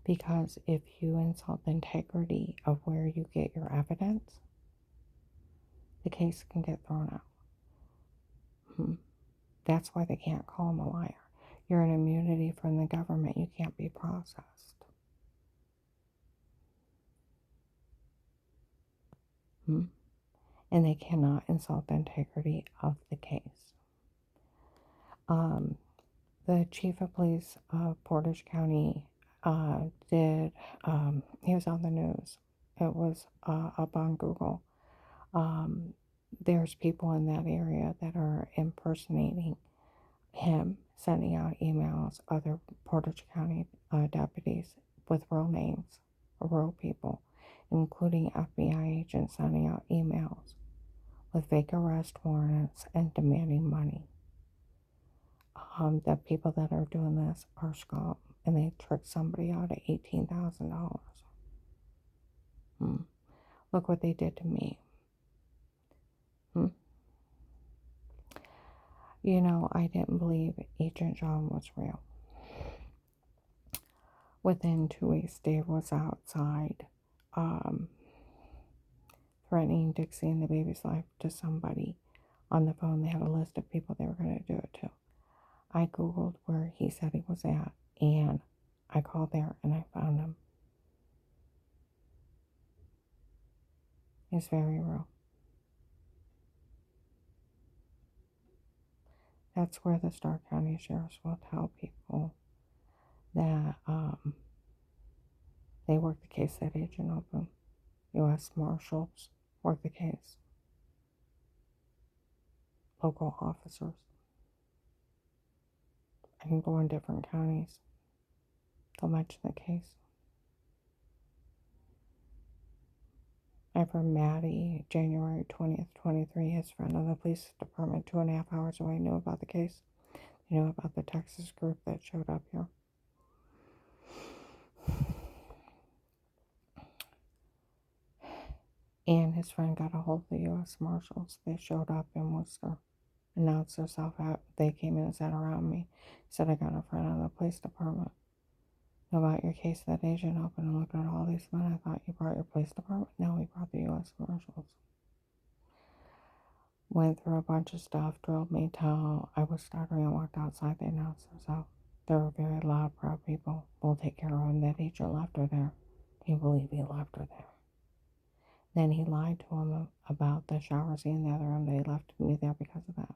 S1: Because if you insult the integrity of where you get your evidence, the case can get thrown out. That's why they can't call him a liar. You're an immunity from the government. You can't be processed. And they cannot insult the integrity of the case. The chief of police of Portage County he was on the news. It was up on Google. There's people in that area that are impersonating him, sending out emails, other Portage County deputies with real names, real people, including FBI agents sending out emails with fake arrest warrants and demanding money. The people that are doing this are scum, and they tricked somebody out of $18,000. Look what they did to me. You know, I didn't believe Agent John was real. Within 2 weeks, Dave was outside threatening Dixie and the baby's life to somebody on the phone. They had a list of people they were going to do it to. I Googled where he said he was at, and I called there and I found him. He's very real. That's where the Stark County Sheriffs will tell people that they worked the case that Agent opened. U.S. Marshals worked the case. Local officers. I can go in different counties. They'll mention the case. And from Maddie, January 20th, 23, his friend in the police department 2.5 hours away knew about the case. They knew about the Texas group that showed up here. And his friend got a hold of the U.S. Marshals. They showed up in Worcester, announced themselves out. They came in and sat around me. Said, I got a friend in the police department. Know about your case that Agent opened and looked at all these men. I thought you brought your police department. No, we brought the U.S. Marshals. Went through a bunch of stuff, drilled me till I was stuttering and walked outside. They announced themselves. They were very loud, proud people. We'll take care of them. That agent left her there. Can you believe he left her there? Then he lied to him about the shower scene in the other room. They left me there because of that.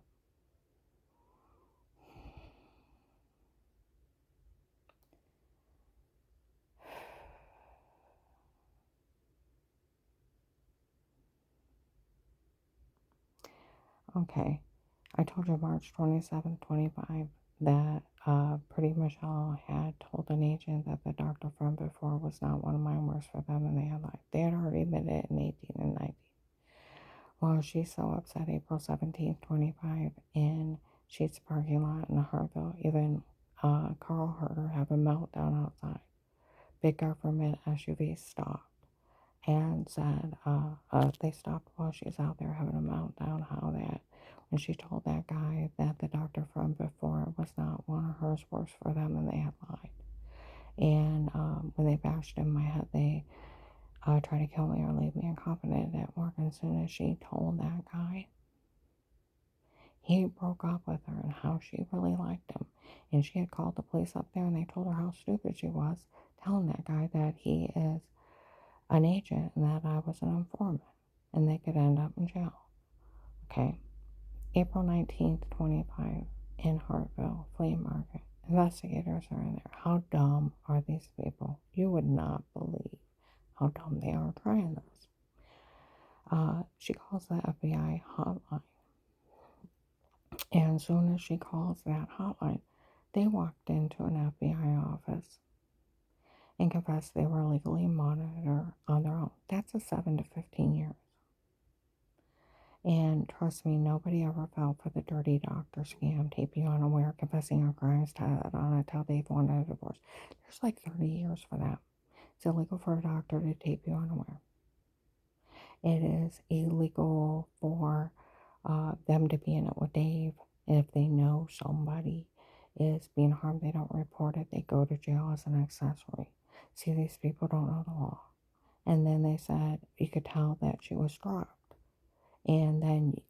S1: Okay, I told you March 27th, 25 that Pretty Michelle had told an agent that the doctor from before was not one of mine, works for them, and they had lied. They had already admitted it in 18 and 19. Well, she's so upset, April 17th, 25, in Sheets parking lot in Harville, even Carl Herter have a meltdown outside. Big government SUV stopped and said they stopped while she's out there having a meltdown. How that when she told that guy that the doctor from before was not one of hers works for them and they had lied. And when they bashed in my head, they tried to kill me or leave me incompetent at work. And as soon as she told that guy, he broke up with her and how she really liked him. And she had called the police up there and they told her how stupid she was, telling that guy that he is an agent and that I was an informant and they could end up in jail. Okay. April 19th, 25, in Hartville Flea Market. Investigators are in there. How dumb are these people? You would not believe how dumb they are trying this. She calls the FBI hotline. And as soon as she calls that hotline, they walked into an FBI office and confessed they were legally monitored on their own. That's a 7 to 15 years. And trust me, nobody ever fell for the dirty doctor scam, tape you unaware, confessing your crimes, tie on it till they've wanted a divorce. There's like 30 years for that. It's illegal for a doctor to tape you unaware. It is illegal for them to be in it with Dave. And if they know somebody is being harmed, they don't report it. They go to jail as an accessory. See, these people don't know the law. And then they said you could tell that she was drugged. And then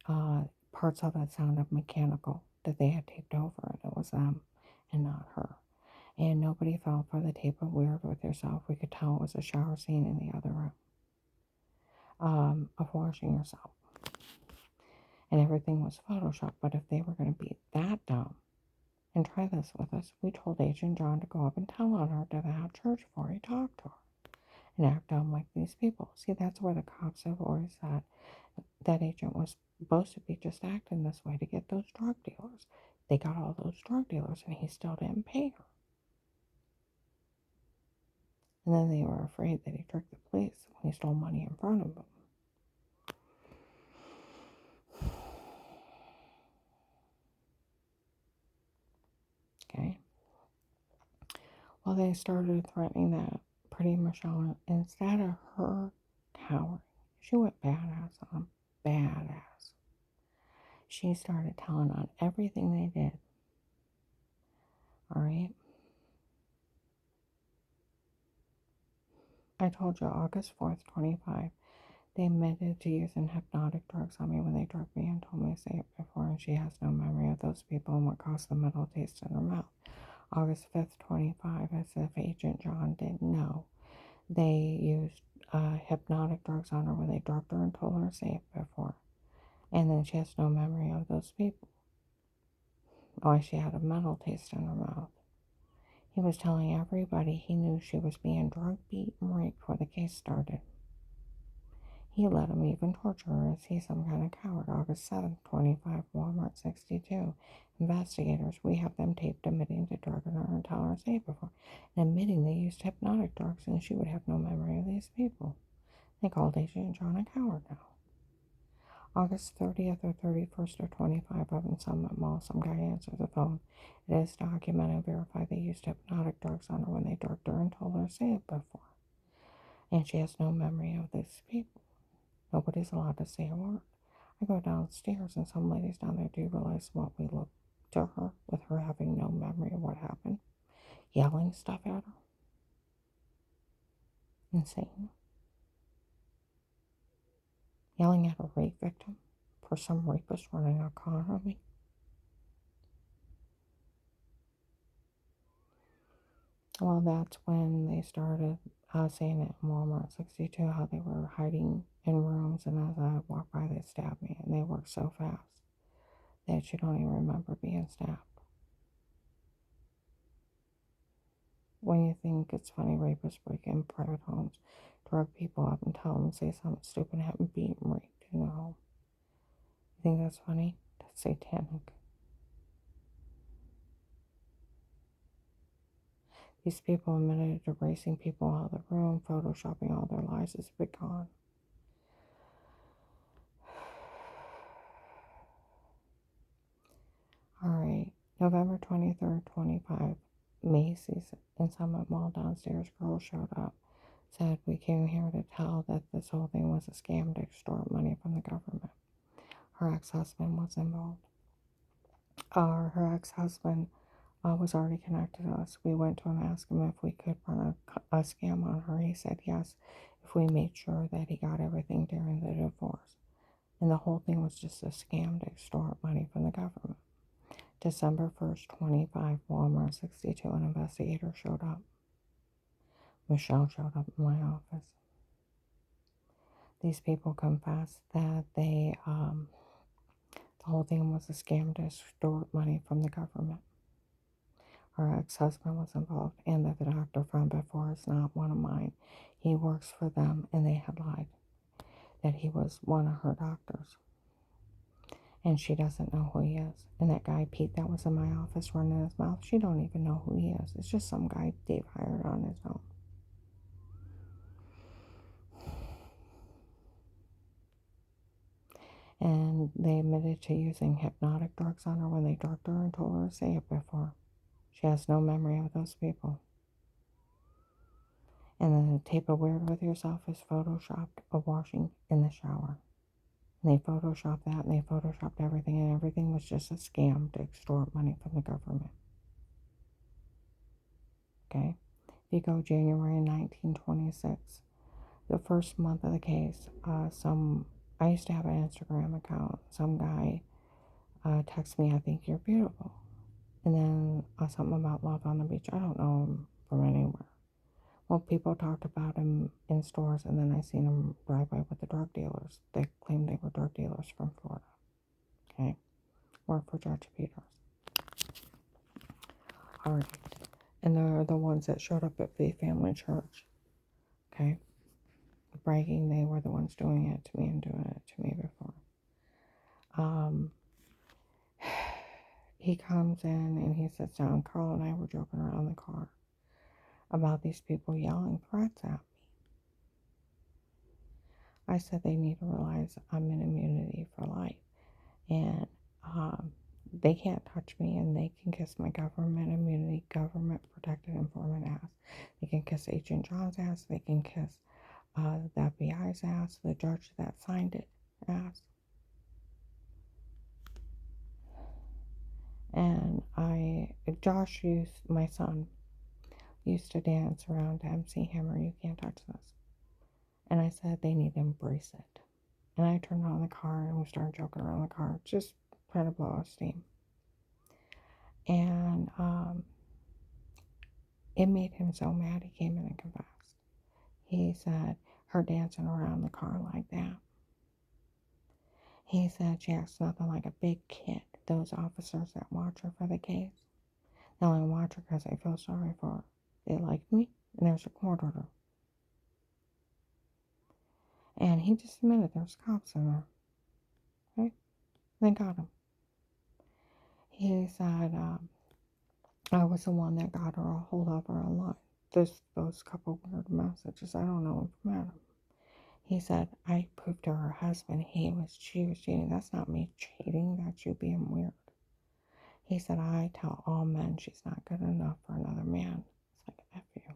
S1: parts of it sounded mechanical, that they had taped over it. It was them and not her. And nobody fell for the tape of Weird with Yourself. We could tell it was a shower scene in the other room of washing yourself. And everything was Photoshopped. But if they were going to be that dumb and try this with us, we told Agent John to go up and tell on her to that church before he talked to her and act dumb like these people. See, that's where the cops have always said that agent was supposed to be just acting this way to get those drug dealers. They got all those drug dealers and he still didn't pay her. And then they were afraid that he tricked the police when he stole money in front of them. Okay. Well, they started threatening that pretty Michelle. Instead of her cowering, she went badass on them. Badass. She started telling on everything they did. All right. I told you August 4th, 25. They admitted to using hypnotic drugs on me when they drugged me and told me to say it before, and she has no memory of those people and what caused the metal taste in her mouth. August 5th, 25, as if Agent John didn't know. They used hypnotic drugs on her when they drugged her and told her to say it before. And then she has no memory of those people. Why she had a metal taste in her mouth. He was telling everybody he knew she was being drugged, beat, and raped before the case started. He let him even torture her. Is he some kind of coward? August 7th, 25, Walmart 62. Investigators, we have them taped admitting to drugging her and telling her to say it before, and admitting they used hypnotic drugs and she would have no memory of these people. They called Agent John a coward now. August 30th or 31st or 25 up in Summit Mall, some guy answered the phone. It is documented and verified they used hypnotic drugs on her when they drugged her and told her to say it before. And she has no memory of these people. Nobody's allowed to say a word. I go downstairs and some ladies down there do realize what we look to her with her having no memory of what happened. Yelling stuff at her. Insane. Yelling at a rape victim for some rapist running a con on me. Well, that's when they started saying it in Walmart 62, how they were hiding in rooms, and as I walked by, they stabbed me, and they worked so fast that you don't even remember being stabbed. When you think it's funny, rapists break in private homes, drug people up and tell them say something stupid, have them beat and raped in their home. You think that's funny? That's satanic. These people admitted to erasing people out of the room, photoshopping all their lives as a big con. All right, November 23rd, 25. Macy's in Summit Mall downstairs. Girl showed up, said, "We came here to tell that this whole thing was a scam to extort money from the government." Her ex-husband was involved. Her ex-husband was already connected to us. We went to him, asked him if we could run a scam on her. He said yes, if we made sure that he got everything during the divorce. And the whole thing was just a scam to extort money from the government. December 1st, 25, Walmart 62, an investigator showed up. Michelle showed up in my office. These people confessed that the whole thing was a scam to extort money from the government. Her ex-husband was involved, and that the doctor from before is not one of mine. He works for them, and they had lied that he was one of her doctors. And she doesn't know who he is. And that guy, Pete, that was in my office running his mouth, she don't even know who he is. It's just some guy Dave hired on his own. And they admitted to using hypnotic drugs on her when they drugged her and told her to say it before. She has no memory of those people. And then the tape of Weird With Yourself is photoshopped of washing in the shower. And they photoshopped that, and they photoshopped everything, and everything was just a scam to extort money from the government. Okay? If you go January 1926, the first month of the case, I used to have an Instagram account. Some guy texted me, "I think you're beautiful." And then something about love on the beach. I don't know him from anywhere. Well, people talked about him in stores, and then I seen him drive by with the drug dealers. They claimed they were drug dealers from Florida. Okay? Work for Judge Peters. All right. And they're the ones that showed up at the family church. Okay? Bragging they were the ones doing it to me and doing it to me before. He comes in and he sits down. Carl and I were joking around in the car about these people yelling threats at me. I said they need to realize I'm in immunity for life. And they can't touch me, and they can kiss my government immunity, government protected informant ass. They can kiss Agent John's ass. They can kiss the FBI's ass, the judge that signed it ass. And Josh my son, used to dance around MC Hammer, "You can't touch this." And I said they need to embrace it. And I turned on the car and we started joking around the car, just trying to blow off steam. And it made him so mad he came in and confessed. He said, her dancing around the car like that. He said she acts nothing like a big kid. Those officers that watch her for the case, they only watch her because they feel sorry for her. They like me, and there's a court order. And he just admitted there's cops in there. Okay? They got him. He said, I was the one that got her a hold of her online. Those couple weird messages, I don't know him from Adam. He said, I proved to her husband she was cheating. That's not me cheating, that's you being weird. He said, I tell all men she's not good enough for another man. It's like, F you.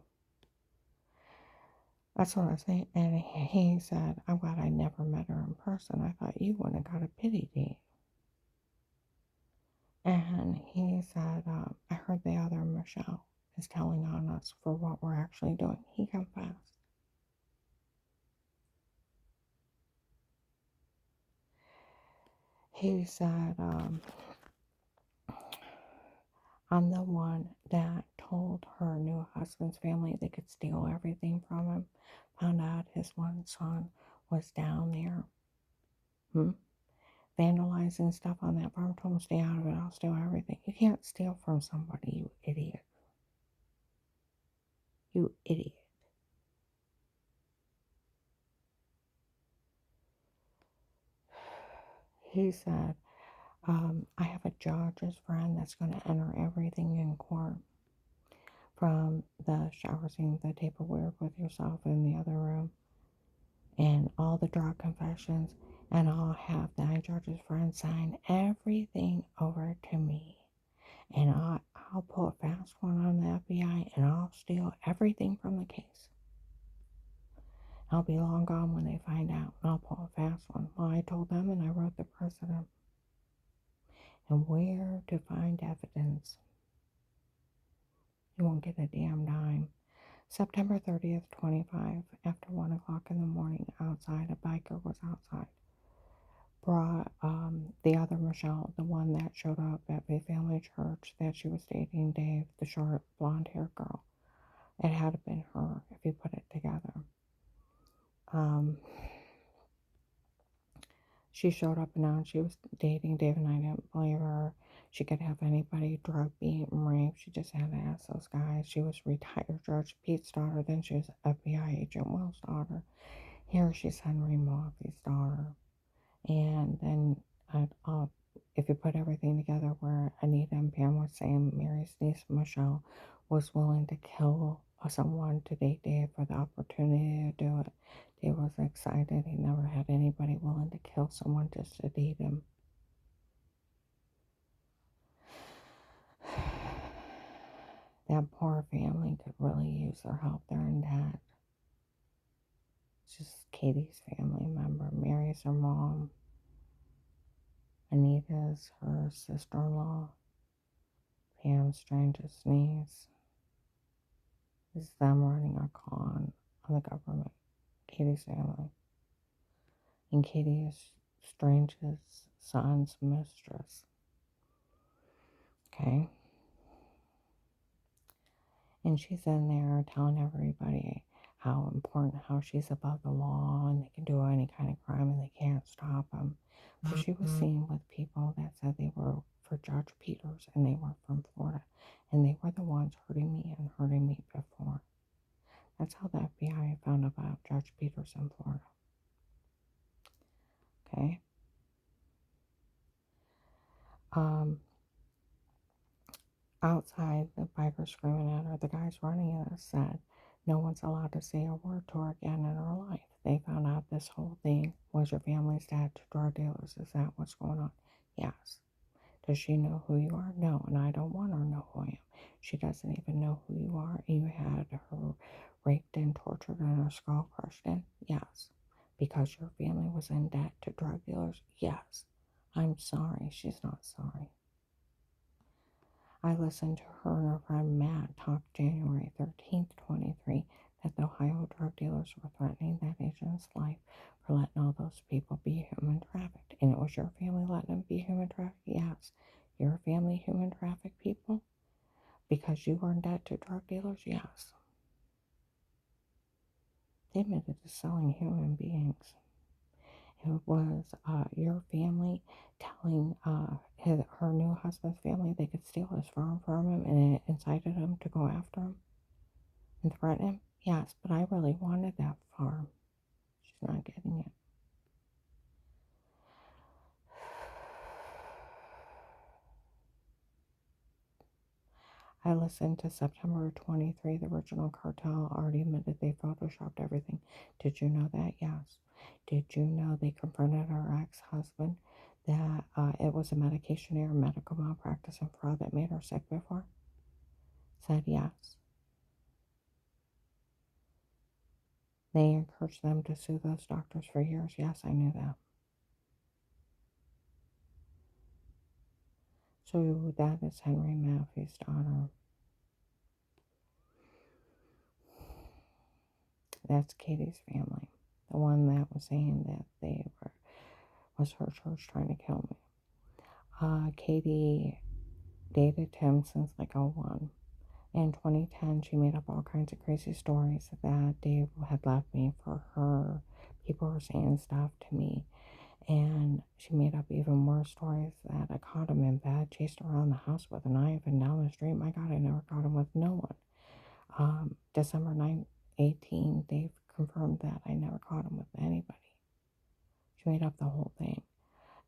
S1: That's what I was saying. And he said, I'm glad I never met her in person. I thought you wouldn't have got a pity date. And he said, I heard the other Michelle is telling on us for what we're actually doing. He confessed. He said, I'm the one that told her new husband's family they could steal everything from him. Found out his one son was down there vandalizing stuff on that farm. Told him, stay out of it, I'll steal everything. You can't steal from somebody, you idiot. You idiot. He said, I have a judge's friend that's going to enter everything in court, from the shower scene, the tape of Weird With Yourself in the other room, and all the drug confessions, and I'll have that judge's friend sign everything over to me, and I'll pull a fast one on the FBI and I'll steal everything from the case. I'll be long gone when they find out. And I'll pull a fast one. Well, I told them and I wrote the president. And where to find evidence? You won't get a damn dime. September 30th, 25, after 1 o'clock in the morning, outside, a biker was outside. Brought the other Michelle, the one that showed up at Faith Family Church, that she was dating Dave, the short blonde-haired girl. It had been her, if you put it together. She showed up and announced she was dating Dave, and I didn't believe her. She could have anybody drug, beat, and rape. She just had to ask those guys. She was retired Judge Pete's daughter. Then she was FBI agent Will's daughter. Here she's Henry Murphy's daughter. And then if you put everything together, where Anita and Pam was saying Mary's niece Michelle was willing to kill someone to date Dave for the opportunity to do it. Dave was excited. He never had anybody willing to kill someone just to date him. That poor family could really use their help. They're in debt. It's just Katie's family member. Mary's her mom. Anita's her sister-in-law. Pam's strangest niece. This is them running a con on the government. Katie's family. And Katie is Strange's son's mistress. Okay? And she's in there telling everybody how important, how she's above the law and they can do any kind of crime and they can't stop them. But she was seen with people that said they were for Judge Peters and they were from Florida. And they were the ones hurting me and hurting me before. That's how the FBI found about Judge Peters in Florida. Okay? Outside, the biker screaming at her. The guys running it said, no one's allowed to say a word to her again in her life. They found out this whole thing was your family's dad to drug dealers. Is that what's going on? Yes. Does she know who you are? No, and I don't want her to know who I am. She doesn't even know who you are. And you had her raped and tortured and her skull crushed in? Yes. Because your family was in debt to drug dealers? Yes. I'm sorry. She's not sorry. I listened to her and her friend Matt talk January 13th, 23, that the Ohio drug dealers were threatening that agent's life for letting all those people be human trafficked. And it was your family letting them be human trafficked? Yes. Your family human trafficked people? Because you were in debt to drug dealers? Yes. They admitted to selling human beings. It was your family telling her new husband's family they could steal his farm from him, and it incited him to go after him and threaten him? Yes, but I really wanted that farm. She's not getting it. I listened to September 23, the original cartel already admitted they photoshopped everything. Did you know that? Yes. Did you know they confronted her ex-husband that it was a medication error, medical malpractice, and fraud that made her sick before? Said yes. They encouraged them to sue those doctors for years. Yes, I knew that. So that is Henry Murphy's daughter. That's Katie's family. The one that was saying that was her church trying to kill me. Katie dated Tim since like '01. In 2010, she made up all kinds of crazy stories that Dave had left me for her. People were saying stuff to me. And she made up even more stories that I caught him in bed, chased around the house with a knife and down the street. My God, I never caught him with no one. December 9th, 18, Dave confirmed that I never caught him with anybody. She made up the whole thing.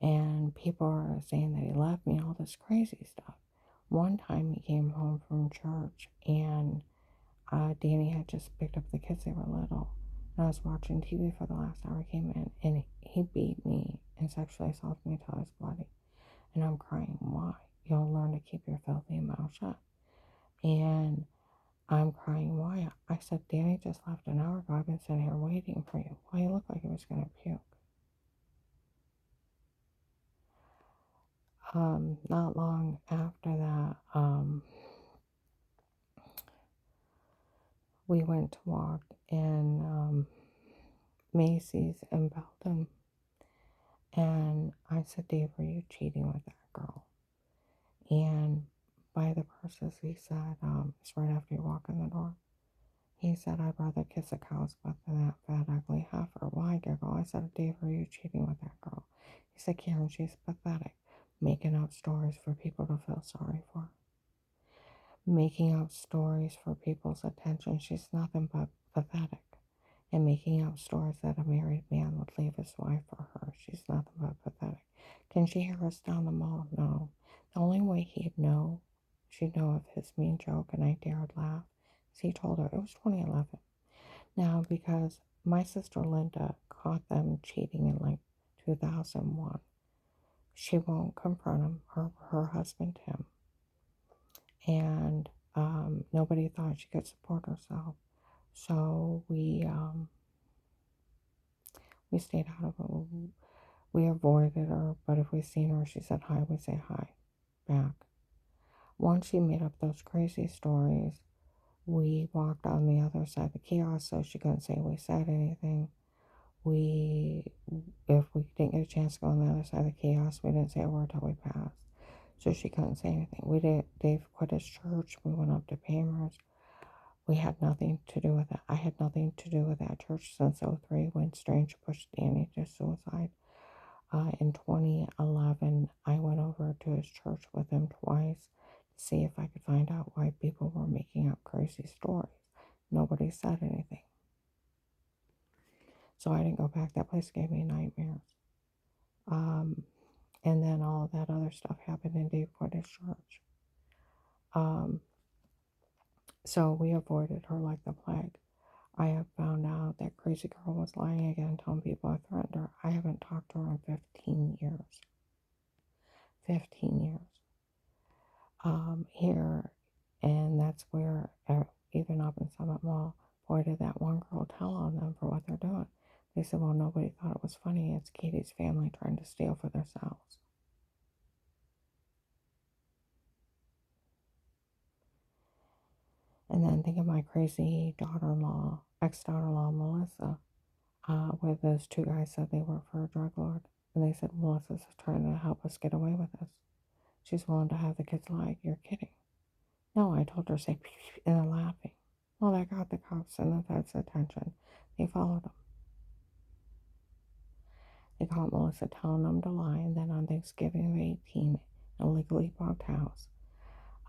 S1: And people are saying that he left me, all this crazy stuff. One time he came home from church and Danny had just picked up the kids, they were little. And I was watching TV for the last hour. He came in and he beat me and sexually assaulted me till I was bloody. And I'm crying, why? You'll learn to keep your filthy mouth shut. And I'm crying, why? I said, Danny just left an hour ago. I've been sitting here waiting for you. Well, he looked like he was going to puke. Not long after that, we went to walk in Macy's in Belton. And I said, Dave, are you cheating with that girl? And by the purses, he said, it's right after you walk in the door. He said, I'd rather kiss a cow's butt than that fat, ugly heifer. Why, giggle? I said, Dave, are you cheating with that girl? He said, Karen, she's pathetic. Making up stories for people to feel sorry for. Making up stories for people's attention. She's nothing but pathetic. And making up stories that a married man would leave his wife for her. She's nothing but pathetic. Can she hear us down the mall? No. The only way she'd know of his mean joke, and I dared laugh, is he told her it was 2011. Now, because my sister Linda caught them cheating in like 2001, she won't confront him, her husband Tim. And nobody thought she could support herself. So we stayed out of it. We avoided her, but if we seen her, she said hi, we say hi back. Once she made up those crazy stories, we walked on the other side of the kiosk so she couldn't say we said anything. If we didn't get a chance to go on the other side of the kiosk, we didn't say a word till we passed. So she couldn't say anything. Dave quit his church. We went up to Pamers. We had nothing to do with it. I had nothing to do with that church since '03 when Strange pushed Danny to suicide. In 2011, I went over to his church with him twice to see if I could find out why people were making up crazy stories. Nobody said anything. So I didn't go back. That place gave me nightmares. And then all of that other stuff happened in Dave Quitte's church. So we avoided her like the plague. I have found out that crazy girl was lying again, telling people I threatened her. I haven't talked to her in 15 years. 15 years. Here, and that's where, even up in Summit Mall, boy, did that one girl tell on them for what they're doing. They said, well, nobody thought it was funny. It's Katie's family trying to steal for themselves. And then think of my crazy daughter-in-law, ex-daughter-in-law, Melissa, where those two guys said they worked for a drug lord. And they said, Melissa's trying to help us get away with this. She's willing to have the kids lie. You're kidding. No, I told her, say, and they're laughing. Well, that got the cops and the feds' attention. They followed them. They caught Melissa telling them to lie, and then on Thanksgiving of 18, illegally bought house,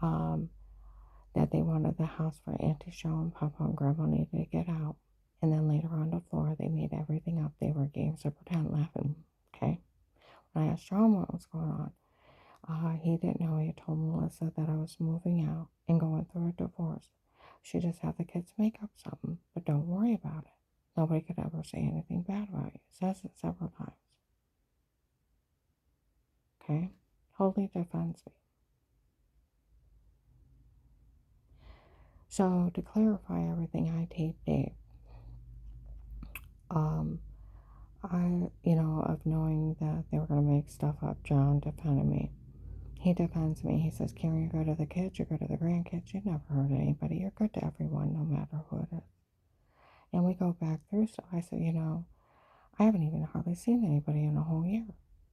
S1: that they wanted the house for Auntie Show and Papa and Grandma needed to get out. And then later on the floor, they made everything up. They were games of pretend laughing, okay? When I asked John what was going on, he didn't know. He had told Melissa that I was moving out and going through a divorce. She just had the kids make up something, but don't worry about it. Nobody could ever say anything bad about you. Says it several times. Okay? Totally defends me. So to clarify everything, I taped Dave. Of knowing that they were going to make stuff up, John defended me. He defends me. He says, Karen, you're good to the kids, you're good to the grandkids, you never hurt anybody, you're good to everyone, no matter who it is. And we go back through stuff. I said, I haven't even hardly seen anybody in a whole year.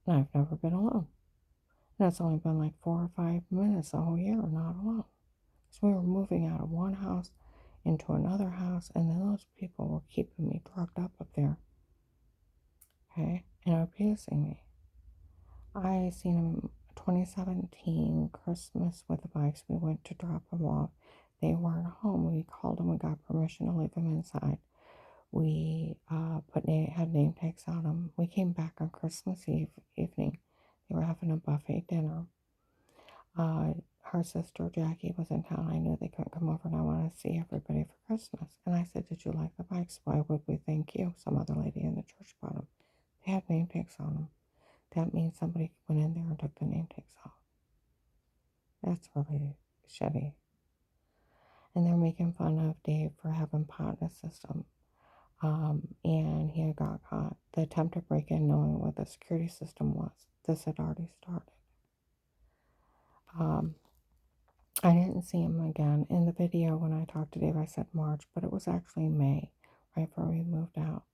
S1: And I've never been alone. And it's only been like 4 or 5 minutes a whole year not alone. So we were moving out of one house into another house, and then those people were keeping me drugged up there. Okay? And abusing me. I seen him 2017 Christmas with the bikes. We went to drop them off. They weren't home. We called them. We got permission to leave them inside. We had name tags on them. We came back on Christmas evening. They were having a buffet dinner. Her sister Jackie was in town. I knew they couldn't come over, and I wanted to see everybody for Christmas. And I said, "Did you like the bikes? Why would we thank you?" Some other lady in the church bought them. They had name tags on them. That means somebody went in there and took the name tags off. That's really shitty. And they're making fun of Dave for having pot in his system. And he had got caught. The attempt to break in knowing what the security system was. This had already started. I didn't see him again. In the video when I talked to Dave, I said March, but it was actually May, right before we moved out.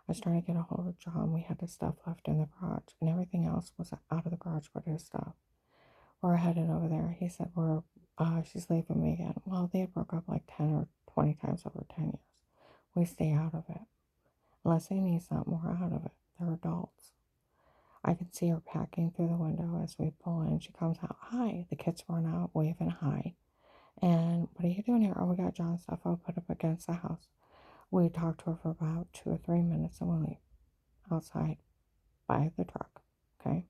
S1: I was trying to get a hold of John. We had his stuff left in the garage, and everything else was out of the garage but his stuff. We're headed over there. He said, she's leaving me again. Well, they had broke up like 10 or 20 times over 10 years. We stay out of it. Unless they need something more out of it. They're adults. I can see her packing through the window as we pull in. She comes out. Hi. The kids run out waving hi. And what are you doing here? Oh, we got John's stuff. I'll put up against the house. We talked to her for about 2 or 3 minutes and we leave outside by the truck. Okay.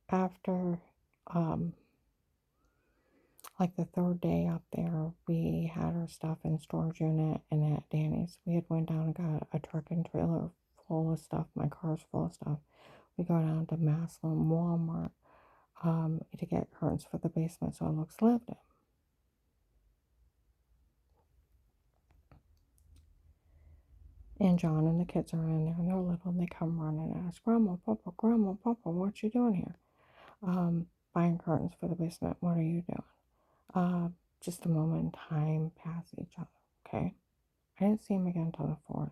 S1: After, like the third day up there, we had our stuff in storage unit and at Danny's. We had went down and got a truck and trailer full of stuff. My car's full of stuff. We go down to Maslin Walmart to get curtains for the basement so it looks lived in. And John and the kids are in there and they're little and they come running and ask, Grandma, Papa, what you doing here? Buying curtains for the basement. What are you doing? Just a moment in time past each other, okay? I didn't see him again until the 4th.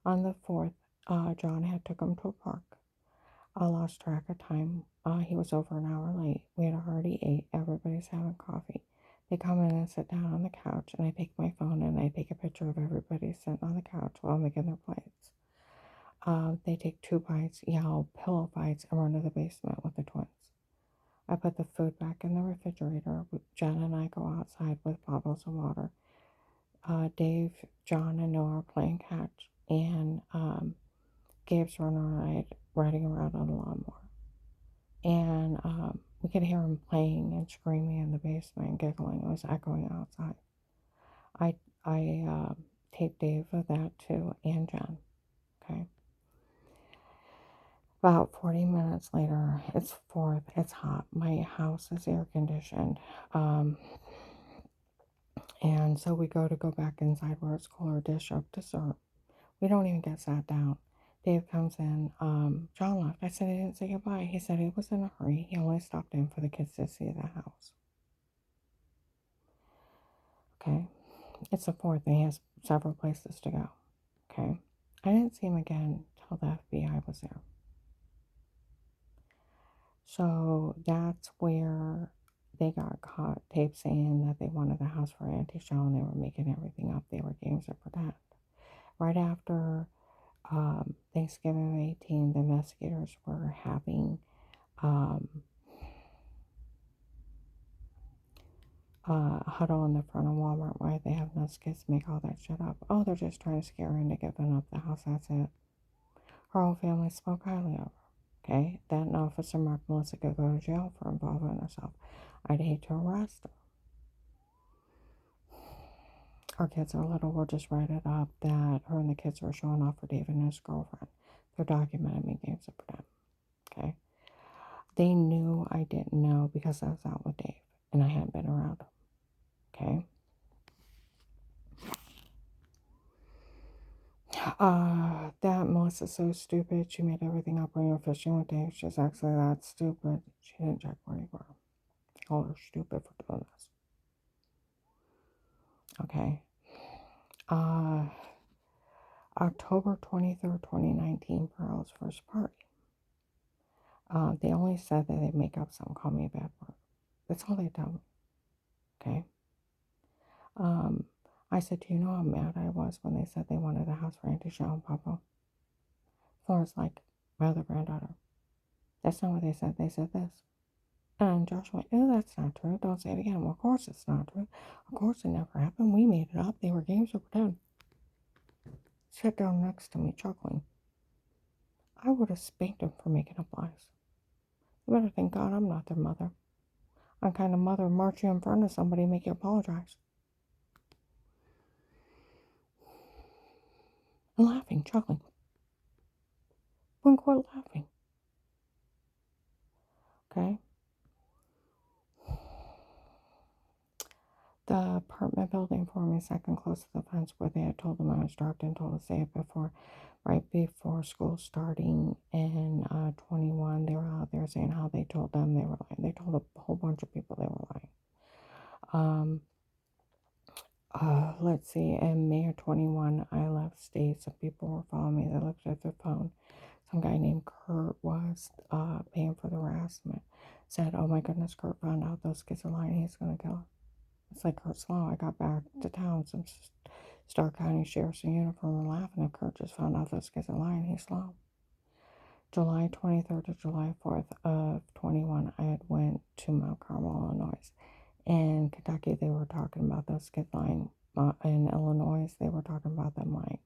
S1: On the 4th, John had took him to a park. I lost track of time. He was over an hour late. We had already ate. Everybody's having coffee. They come in and sit down on the couch, and I take my phone and I take a picture of everybody sitting on the couch while making their plates. They take 2 bites, yell, pillow fights, and run to the basement with the twins. I put the food back in the refrigerator. Jen and I go outside with bottles of water. Dave, John, and Noah are playing catch, and Gabe's riding around on a lawnmower. And we could hear him playing and screaming in the basement and giggling. It was echoing outside. I taped Dave of that too, and Jen. Okay. About 40 minutes later, it's 4th, it's hot. My house is air conditioned. And so we go back inside where it's cooler, dish up dessert. We don't even get sat down. Dave comes in. John left. I said he didn't say goodbye. He said he was in a hurry. He only stopped in for the kids to see the house. Okay. It's the 4th and he has several places to go. Okay. I didn't see him again till the FBI was there. So that's where they got caught tape saying that they wanted the house for anti-show and they were making everything up. They were games of pretend. Right after Thanksgiving of 18, the investigators were having a huddle in the front of Walmart where they have those kids make all that shit up. Oh, they're just trying to scare her into giving up the house. That's it. Her whole family spoke highly of her. Okay, that Officer Mark Melissa could go to jail for involving herself. I'd hate to arrest her. Our kids are little. We'll just write it up that her and the kids were showing off for David and his girlfriend. They're documenting me games of pretend. Okay. They knew I didn't know because I was out with Dave and I hadn't been around him. Okay. That Melissa's so stupid. She made everything up when you were fishing with Dave. She's actually that stupid. She didn't check where you were. Call her stupid for doing this. Okay. October 23rd, 2019, Pearl's first party. They only said that they'd make up something, call me a bad word. That's all they tell me. Okay. I said, do you know how mad I was when they said they wanted the house for Auntie Shell and Papa? Flora's like, my other granddaughter. That's not what they said. They said this. And Josh went, oh, that's not true. Don't say it again. Well, of course it's not true. Of course it never happened. We made it up. They were games of pretend. Sat down next to me, chuckling. I would have spanked him for making up lies. You better thank God I'm not their mother. I'm kind of mother march you in front of somebody and make you apologize. And laughing, chuckling. Wouldn't quit laughing. Okay? The apartment building for me, second close to the fence where they had told them I was dropped in, told us they had before, right before school starting in 21, they were out there saying how they told them they were lying. They told a whole bunch of people they were lying. Let's see, in May of 21, I left state. Some people were following me. They looked at their phone. Some guy named Kurt was paying for the harassment. Said, oh my goodness, Kurt found out those kids are lying. He's going to kill her. It's like Kurt Slow. I got back to town. Some Stark County sheriffs in uniform were laughing at Kurt. Just found out those kids are lying. He's slow. July 23rd to July 4th of 21, I had went to Mount Carmel, Illinois. In Kentucky, they were talking about those kids lying. In Illinois, they were talking about them lying.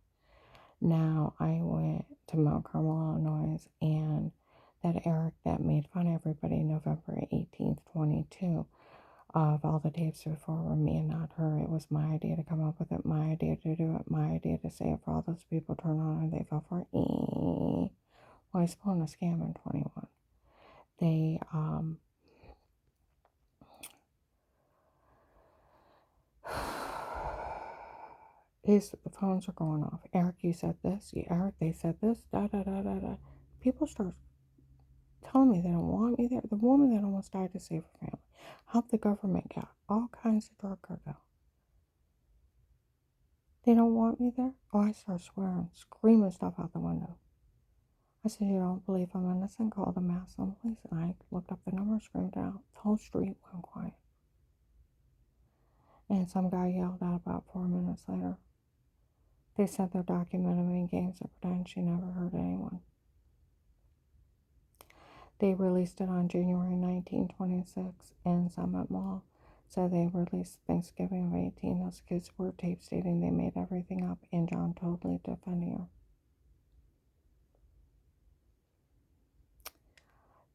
S1: Now, I went to Mount Carmel, Illinois, and that Eric that made fun of everybody November 18th, 22, of all the tapes before were me and not her. It was my idea to come up with it, my idea to do it, my idea to say it for all those people turned on and they fell for it. Well, he's pulling a scam in 21. They, his phones are going off. Eric, you said this. Eric, they said this. Da da da da da. People start telling me they don't want me there. The woman that almost died to save her family. Help the government get all kinds of drug cartel. They don't want me there. Oh, I start swearing, screaming stuff out the window. I said, you don't believe I'm innocent? Call the Massillon police. And I looked up the number, screamed out. The whole street went quiet. And some guy yelled out about 4 minutes later. They said they're documenting me in games and pretend she never heard anyone. They released it on January 1926 in Summit Mall. So they released Thanksgiving of 18. Those kids were tape stating they made everything up, and John totally defending her.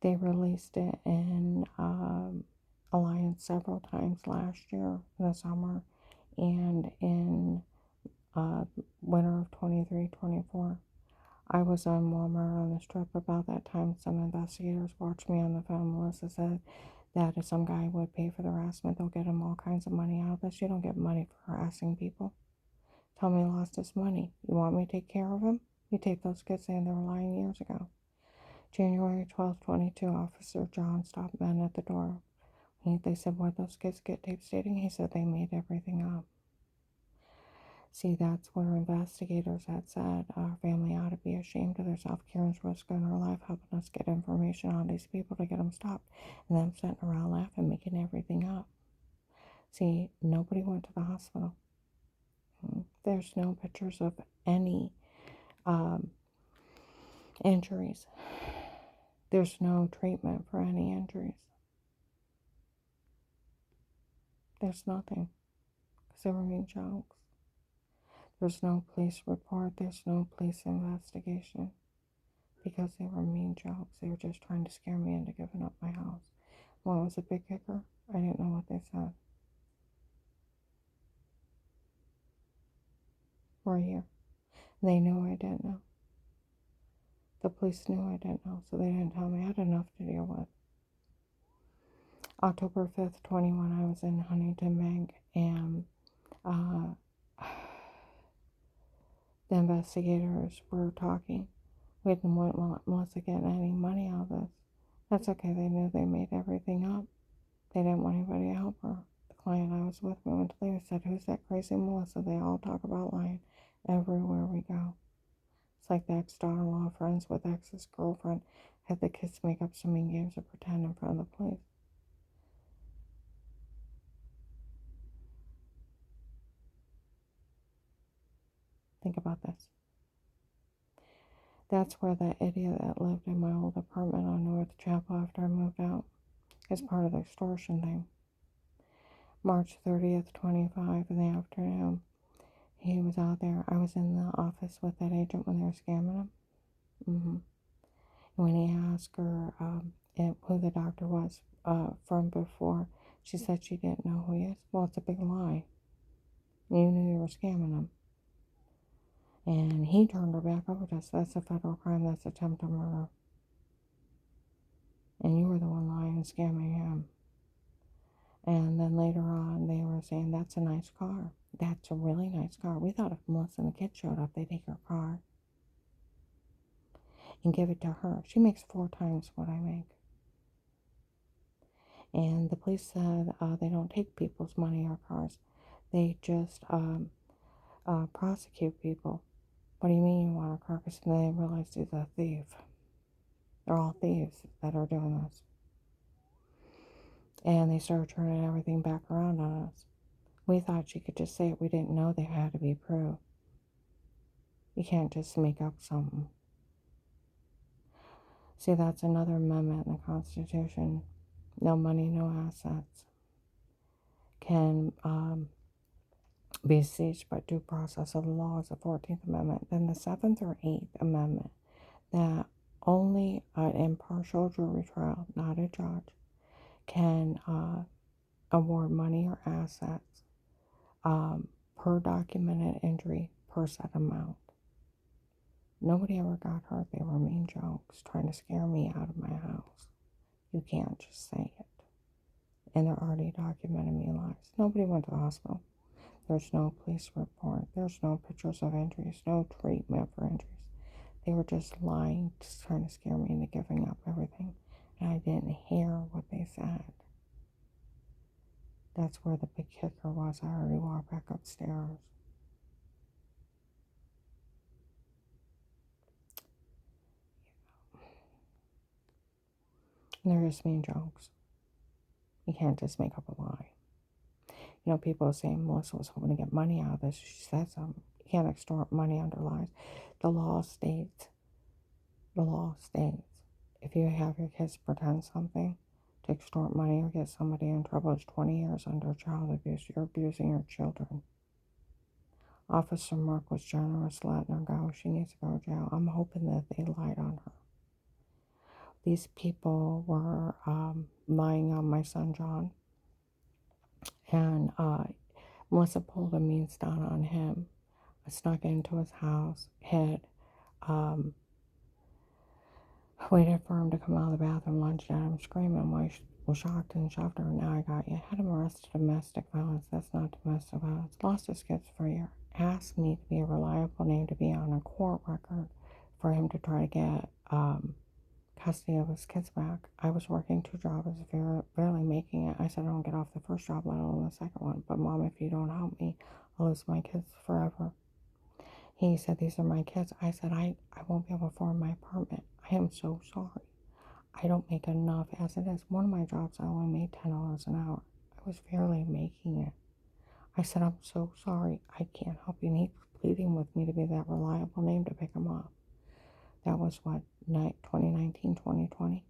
S1: They released it in Alliance several times last year in the summer and in winter of 23-24. I was on Walmart on the strip about that time. Some investigators watched me on the phone. Melissa said that if some guy would pay for the harassment, they'll get him all kinds of money out of this. You don't get money for harassing people. Tell me he lost his money. You want me to take care of him? You take those kids saying they were lying years ago. January 12, 22, Officer John stopped men at the door. They said, where'd those kids get tape stating? He said they made everything up. See, that's where investigators had said our family ought to be ashamed of themselves. Karen's risking her life helping us get information on these people to get them stopped. And them sitting around laughing, making everything up. See, nobody went to the hospital. There's no pictures of any injuries. There's no treatment for any injuries. There's nothing. Because they were mean jokes. There's no police report. There's no police investigation. Because they were mean jokes. They were just trying to scare me into giving up my house. What was a big kicker? I didn't know what they said. We're here. They knew I didn't know. The police knew I didn't know, so they didn't tell me. I had enough to deal with. October 5th, 21, I was in Huntington Bank, and the investigators were talking. We didn't want Melissa getting any money out of this. That's okay. They knew they made everything up. They didn't want anybody to help her. The client I was with, we went to leave and said, who's that crazy Melissa? They all talk about lying everywhere we go. It's like the ex-daughter-in-law friends with ex's girlfriend had the kids make up some mean games and pretend in front of the police. Think about this. That's where that idiot that lived in my old apartment on North Chapel after I moved out is part of the extortion thing. March 30th, 25 in the afternoon, he was out there. I was in the office with that agent when they were scamming him. When he asked her who the doctor was from before, she said she didn't know who he is. Well, it's a big lie. You knew you were scamming him. And he turned her back over to us. That's a federal crime. That's attempted murder. And you were the one lying and scamming him. And then later on, they were saying, that's a nice car. That's a really nice car. We thought if Melissa and the kids showed up, they'd take her car and give it to her. She makes 4 times what I make. And the police said they don't take people's money or cars. They just prosecute people. What do you mean you want a car? Because they realize he's a thief. They're all thieves that are doing this. And they started turning everything back around on us. We thought she could just say it. We didn't know they had to be proved. You can't just make up something. See, that's another amendment in the Constitution. No money, no assets can be seized by due process of the law is the 14th Amendment. Then the 7th or 8th Amendment, that only an impartial jury trial, not a judge, can award money or assets per documented injury per set amount. Nobody ever got hurt. They were mean jokes trying to scare me out of my house. You can't just say it. And they're already documenting me lives. Nobody went to the hospital. There's no police report. There's no pictures of injuries, no treatment for injuries. They were just lying, just trying to scare me into giving up everything. And I didn't hear what they said. That's where the big kicker was. I already walked back upstairs. And they're just mean jokes. You can't just make up a lie. You know, people are saying Melissa was hoping to get money out of this. She said something. You can't extort money under lies. The law states, if you have your kids pretend something to extort money or get somebody in trouble, it's 20 years under child abuse. You're abusing your children. Officer Mark was generous, letting her go. She needs to go to jail. I'm hoping that they lied on her. These people were lying on my son John. And Melissa pulled a mean stunt on him. I snuck into his house, hid, waited for him to come out of the bathroom, lunged at him, screaming while he was shocked and shoved her. Now I got you. Had him arrested for domestic violence. That's not domestic violence. Lost his kids for a year. Asked me to be a reliable name to be on a court record for him to try to get custody of his kids back. I was working 2 jobs, barely making it. I said I don't get off the first job, let alone the second one. But Mom, if you don't help me, I'll lose my kids forever. He said, these are my kids. I said, I won't be able to afford my apartment. I am so sorry. I don't make enough as it is. One of my jobs, I only made $10 an hour. I was barely making it. I said, I'm so sorry. I can't help you. And he was pleading with me to be that reliable name to pick him up. That was what, 2019, 2020?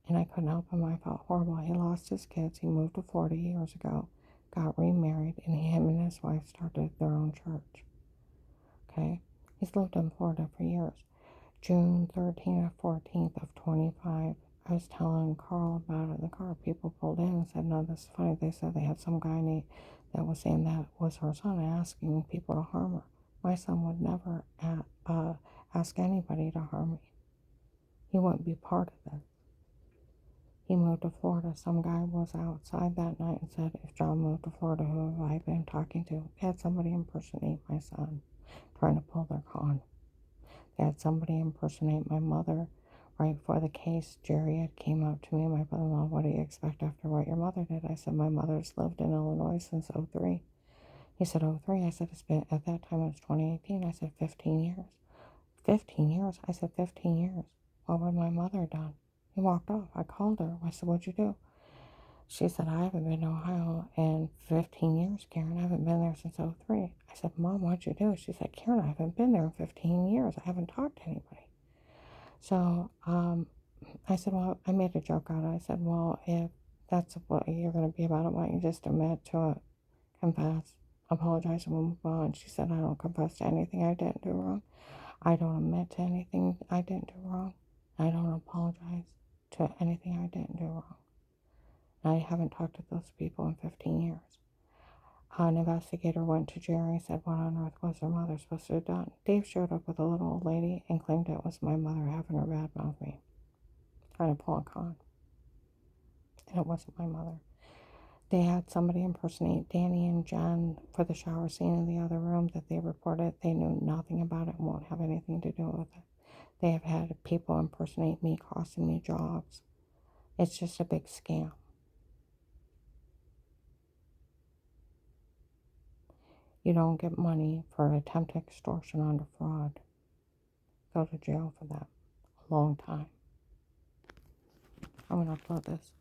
S1: And I couldn't help him. I felt horrible. He lost his kids. He moved to Florida years ago, got remarried, and him and his wife started their own church. Okay? He's lived in Florida for years. June 13th or 14th of 25, I was telling Carl about it in the car. People pulled in and said, no, this is funny. They said they had some guy that was saying that was her son asking people to harm her. My son would never ask anybody to harm me. He wouldn't be part of this. He moved to Florida. Some guy was outside that night and said, if John moved to Florida, who have I been talking to? They had somebody impersonate my son, trying to pull their con. They had somebody impersonate my mother. Right before the case, Jerry had came up to me, my brother-in-law, what do you expect after what your mother did? I said, my mother's lived in Illinois since '03. He said, '03. I said, it's been, at that time it was 2018. I said, 15 years. 15 years? I said, 15 years. What would my mother have done? He walked off. I called her. I said, what'd you do? She said, I haven't been to Ohio in 15 years, Karen. I haven't been there since '03. I said, Mom, what'd you do? She said, Karen, I haven't been there in 15 years. I haven't talked to anybody. So I said, well, I made a joke out of it. I said, well, if that's what you're going to be about it, why don't you just admit to it, confess, apologize, and move on? She said, I don't confess to anything I didn't do wrong. I don't admit to anything I didn't do wrong. I don't apologize to anything I didn't do wrong. I haven't talked to those people in 15 years. An investigator went to Jerry and said, what on earth was their mother supposed to have done? Dave showed up with a little old lady and claimed it was my mother having her badmouth me, trying to pull a con. And it wasn't my mother. They had somebody impersonate Danny and Jen for the shower scene in the other room that they reported. They knew nothing about it and won't have anything to do with it. They have had people impersonate me, costing me jobs. It's just a big scam. You don't get money for attempt extortion under fraud. Go to jail for that. A long time. I'm going to upload this.